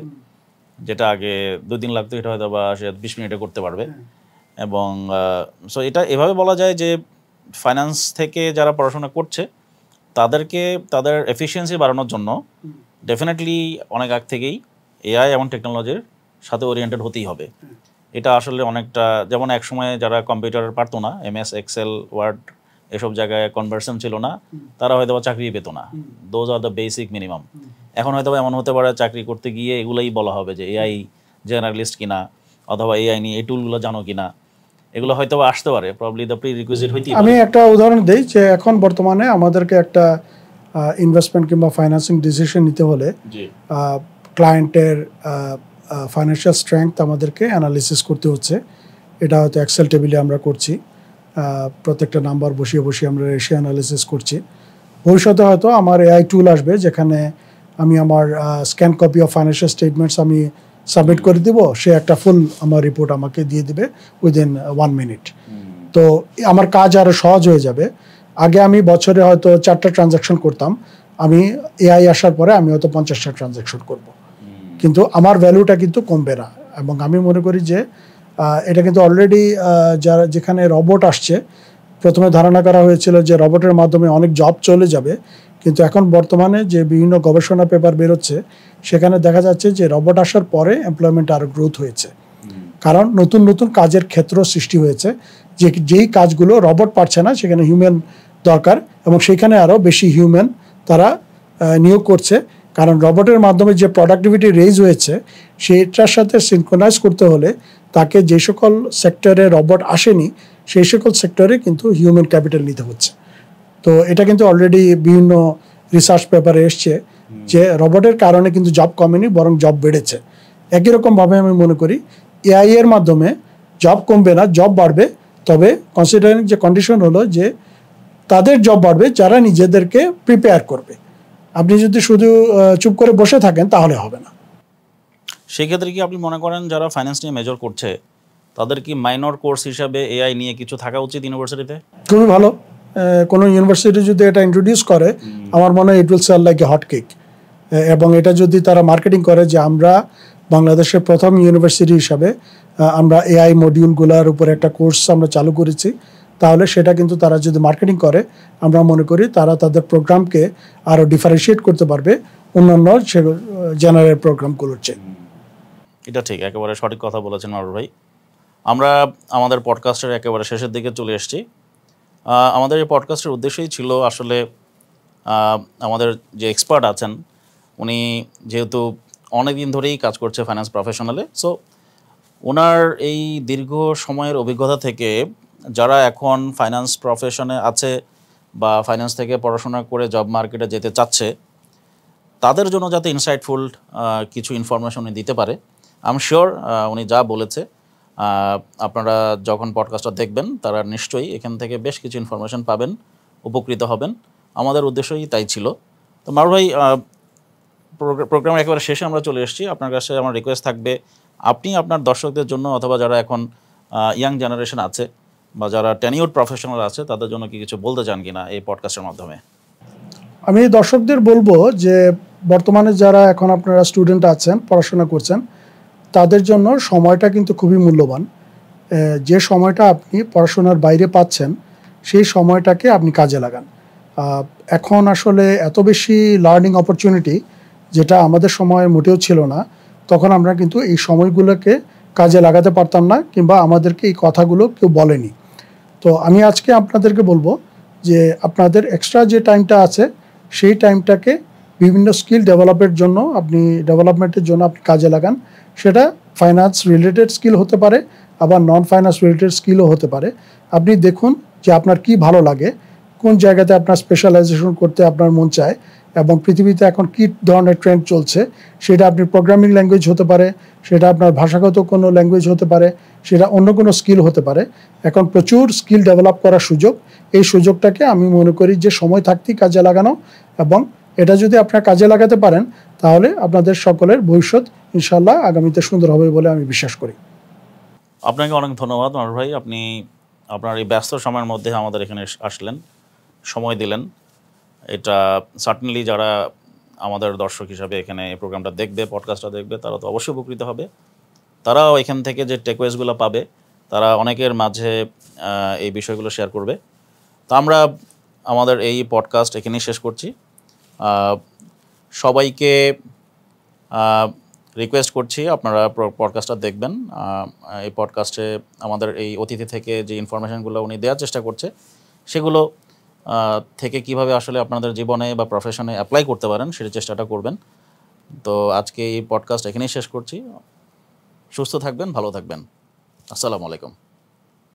যেটা আগে 2 দিন লাগতো, এটা হয়তো বা সে 20 মিনিটে করতে পারবে। এবং সো এটা এভাবে বলা যায় যে ফাইন্যান্স থেকে যারা পড়াশোনা করছে তাদেরকে তাদের এফিসিয়েন্সি বাড়ানোর জন্য ডেফিনেটলি অনেক আগ থেকেই এআই এবং টেকনোলজির সাথে ওরিয়েন্টেড হতেই হবে। এটা আসলে অনেকটা যেমন এক সময় যারা কম্পিউটার পারতো না, এমএস এক্সেল ওয়ার্ড এসব জায়গায় কনভার্সন ছিল না, তারা হয়তো বা চাকরি পেত না। Those are the basic minimum. এখন হয়তো এমন হতে পারে চাকরি করতে গিয়ে এগুলোই বলা হবে যে এআই জেনারেলিস্ট কিনা, অথবা এআই নিয়ে এই টুলগুলো জানো কিনা, এগুলো হয়তো আসতে পারে। প্রবলি দ্য প্রি রিকুইজিট হইতেই পারে। আমি একটা উদাহরণ দিই যে এখন বর্তমানে আমাদেরকে একটা ইনভেস্টমেন্ট কিংবা ফাইন্যান্সিং ডিসিশন নিতে হলে ক্লায়েন্টের ফাইন্যান্সিয়াল স্ট্রেংথ আমাদেরকে অ্যানালিসিস করতে হচ্ছে। এটা হয়তো এক্সেল টেবিলে আমরা করছি, প্রত্যেকটা নাম্বার বসিয়ে বসিয়ে আমরা রেশিও অ্যানালিসিস করছি। ভবিষ্যতে হয়তো আমার এআই টুল আসবে যেখানে আমি আমার scan copy of financial statements আমি সাবমিট করে দিব, সে একটা ফুল আমার রিপোর্ট আমাকে দিয়ে দিবে উইদিন 1 মিনিট। তো আমার কাজ আরও সহজ হয়ে যাবে। আগে আমি বছরে হয়তো 4টা ট্রানজ্যাকশন করতাম, আমি এআই আসার পরে আমি হয়তো 50টা ট্রানজ্যাকশন করব, কিন্তু আমার ভ্যালুটা কিন্তু কমবে না। এবং আমি মনে করি যে এটা কিন্তু অলরেডি যারা যেখানে রোবট আসছে, প্রথমে ধারণা করা হয়েছিল যে রোবটের মাধ্যমে অনেক জব চলে যাবে, কিন্তু এখন বর্তমানে যে বিভিন্ন গবেষণা পেপার বেরোচ্ছে সেখানে দেখা যাচ্ছে যে রোবট আসার পরে এমপ্লয়মেন্ট আরও গ্রোথ হয়েছে। কারণ নতুন নতুন কাজের ক্ষেত্র সৃষ্টি হয়েছে, যেই কাজগুলো রোবট পারছে না সেখানে হিউম্যান দরকার, এবং সেখানে আরও বেশি হিউম্যান তারা নিয়োগ করছে। কারণ রোবটের মাধ্যমে যে প্রোডাক্টিভিটি রেইজ হয়েছে সেটার সাথে সিনক্রোনাইজ করতে হলে তাকে যে সকল সেক্টরে রোবট আসেনি সেই সকল সেক্টরে কিন্তু হিউম্যান ক্যাপিটাল নিতে হচ্ছে। তো এটা কিন্তু অলরেডি বিভিন্ন রিসার্চ পেপারে এসছে যে রোবটের কারণে কিন্তু জব কমেনি, বরং জব বেড়েছে। একই রকমভাবে আমি মনে করি এআই এর মাধ্যমে জব কমবে না, জব বাড়বে। তবে কনসিডারিং যে কন্ডিশন হলো যে তাদের জব বাড়বে যারা নিজেদেরকে প্রিপেয়ার করবে। আপনি যদি শুধু চুপ করে বসে থাকেন তাহলে হবে না। সেই ক্ষেত্রে কি আপনি মনে করেন যারা ফাইন্যান্স নিয়ে মেজর করছে তাদের কি মাইনর কোর্স হিসাবে এআই নিয়ে কিছু থাকা উচিত ইউনিভার্সিটিতে? খুবই ভালো। কোনো ইউনিভার্সিটি যদি এটা ইন্ট্রোডিউস করে, আমার মনে হয় it will sell like a hot cake. এবং এটা যদি তারা মার্কেটিং করে যে আমরা বাংলাদেশের প্রথম ইউনিভার্সিটি হিসাবে আমরা এআই মডিউলগুলোর উপর একটা কোর্স আমরা চালু করেছি, তাহলে সেটা কিন্তু তারা যদি মার্কেটিং করে, আমরা মনে করি তারা তাদের প্রোগ্রামকে আরও ডিফারেন্সিয়েট করতে পারবে অন্যান্য জেনারেল প্রোগ্রামগুলোর চেয়ে। এটা ঠিক, একেবারে সঠিক কথা বলেছেন মারুফ ভাই। আমরা আমাদের পডকাস্টের একেবারে শেষের দিকে চলে এসেছি। আমাদের এই পডকাস্টের উদ্দেশ্যই ছিল আসলে আমাদের যে এক্সপার্ট আছেন উনি যেহেতু অনেক দিন ধরেই কাজ করছে ফাইন্যান্স প্রফেশনালে, সো ওনার এই দীর্ঘ সময়ের অভিজ্ঞতা থেকে যারা এখন ফাইন্যান্স প্রফেশনে আছে বা ফাইন্যান্স থেকে পড়াশোনা করে জব মার্কেটে যেতে চাচ্ছে তাদের জন্য যাতে ইনসাইটফুল কিছু ইনফরমেশন উনি দিতে পারে। আই এম শিওর উনি যা বলেছে আপনারা যখন পডকাস্টটা দেখবেন তারা নিশ্চয়ই এখান থেকে বেশ কিছু ইনফরমেশন পাবেন, উপকৃত হবেন। আমাদের উদ্দেশ্যই তাই ছিল। তো মারুফ ভাই, প্রোগ্রামের একেবারে শেষে আমরা চলে এসেছি। আপনার কাছে আমার রিকোয়েস্ট থাকবে আপনি আপনার দর্শকদের জন্য অথবা যারা এখন ইয়াং জেনারেশন আছে বা যারা টেনিউরড প্রফেশনাল আছে তাদের জন্য কি কিছু বলতে চান কিনা এই পডকাস্টের মাধ্যমে? আমি দর্শকদের বলবো যে বর্তমানে যারা এখন আপনারা স্টুডেন্ট আছেন, পড়াশোনা করছেন, তাদের জন্য সময়টা কিন্তু খুবই মূল্যবান। যে সময়টা আপনি পড়াশোনার বাইরে পাচ্ছেন সেই সময়টাকে আপনি কাজে লাগান। এখন আসলে এত বেশি লার্নিং অপরচুনিটি যেটা আমাদের সময় মোটেও ছিল না। তখন আমরা কিন্তু এই সময়গুলোকে কাজে লাগাতে পারতাম না, কিংবা আমাদেরকে এই কথাগুলো কেউ বলেনি। তো আমি আজকে আপনাদেরকে বলবো যে আপনাদের এক্সট্রা যে টাইমটা আছে সেই টাইমটাকে বিভিন্ন স্কিল ডেভেলপমেন্টের জন্য আপনি কাজে লাগান। সেটা ফাইন্যান্স রিলেটেড স্কিল হতে পারে, আবার নন ফাইন্যান্স রিলেটেড স্কিলও হতে পারে। আপনি দেখুন যে আপনার কি ভালো লাগে, কোন জায়গাতে আপনার স্পেশালাইজেশন করতে আপনার মন চায়, এবং পৃথিবীতে এখন কী ধরনের ট্রেন্ড চলছে। সেটা আপনি প্রোগ্রামিং ল্যাঙ্গুয়েজ হতে পারে, সেটা আপনার ভাষাগত কোনো ল্যাঙ্গুয়েজ হতে পারে, সেটা অন্য কোনো স্কিল হতে পারে। এখন প্রচুর স্কিল ডেভেলপ করার সুযোগ। এই সুযোগটাকে আমি মনে করি যে সময় থাকতেই কাজে লাগানো, এবং এটা যদি আপনারা কাজে লাগাতে পারেন তাহলে আপনাদের সকলের ভবিষ্যৎ ইনশাল্লাহ আগামীতে সুন্দর হবে বলে আমি বিশ্বাস করি। আপনাকে অনেক ধন্যবাদ মানুষ ভাই, আপনি আপনার এই ব্যস্ত সময়ের মধ্যে আমাদের এখানে আসলেন, সময় দিলেন। এটা সার্টেনলি যারা আমাদের দর্শক হিসাবে এখানে এই প্রোগ্রামটা দেখবে, পডকাস্টটা দেখবে, তারা তো অবশ্যই উপকৃত হবে। তারাও এখান থেকে যে টেকওয়েজগুলো পাবে তারা অনেকের মাঝে এই বিষয়গুলো শেয়ার করবে। তো আমরা আমাদের এই পডকাস্ট এখানেই শেষ করছি। সবাইকে রিকোয়েস্ট করছি আপনারা পডকাস্টটা দেখবেন। এই পডকাস্টে আমাদের এই অতিথি থেকে যে ইনফরমেশনগুলো উনি দেওয়ার চেষ্টা করছে সেগুলো থেকে কিভাবে আসলে আপনাদের জীবনে বা প্রফেশনে অ্যাপ্লাই করতে পারেন সেটা চেষ্টাটা করবেন। তো আজকে এই পডকাস্ট এখানেই শেষ করছি। সুস্থ থাকবেন, ভালো থাকবেন। আসসালামু আলাইকুম।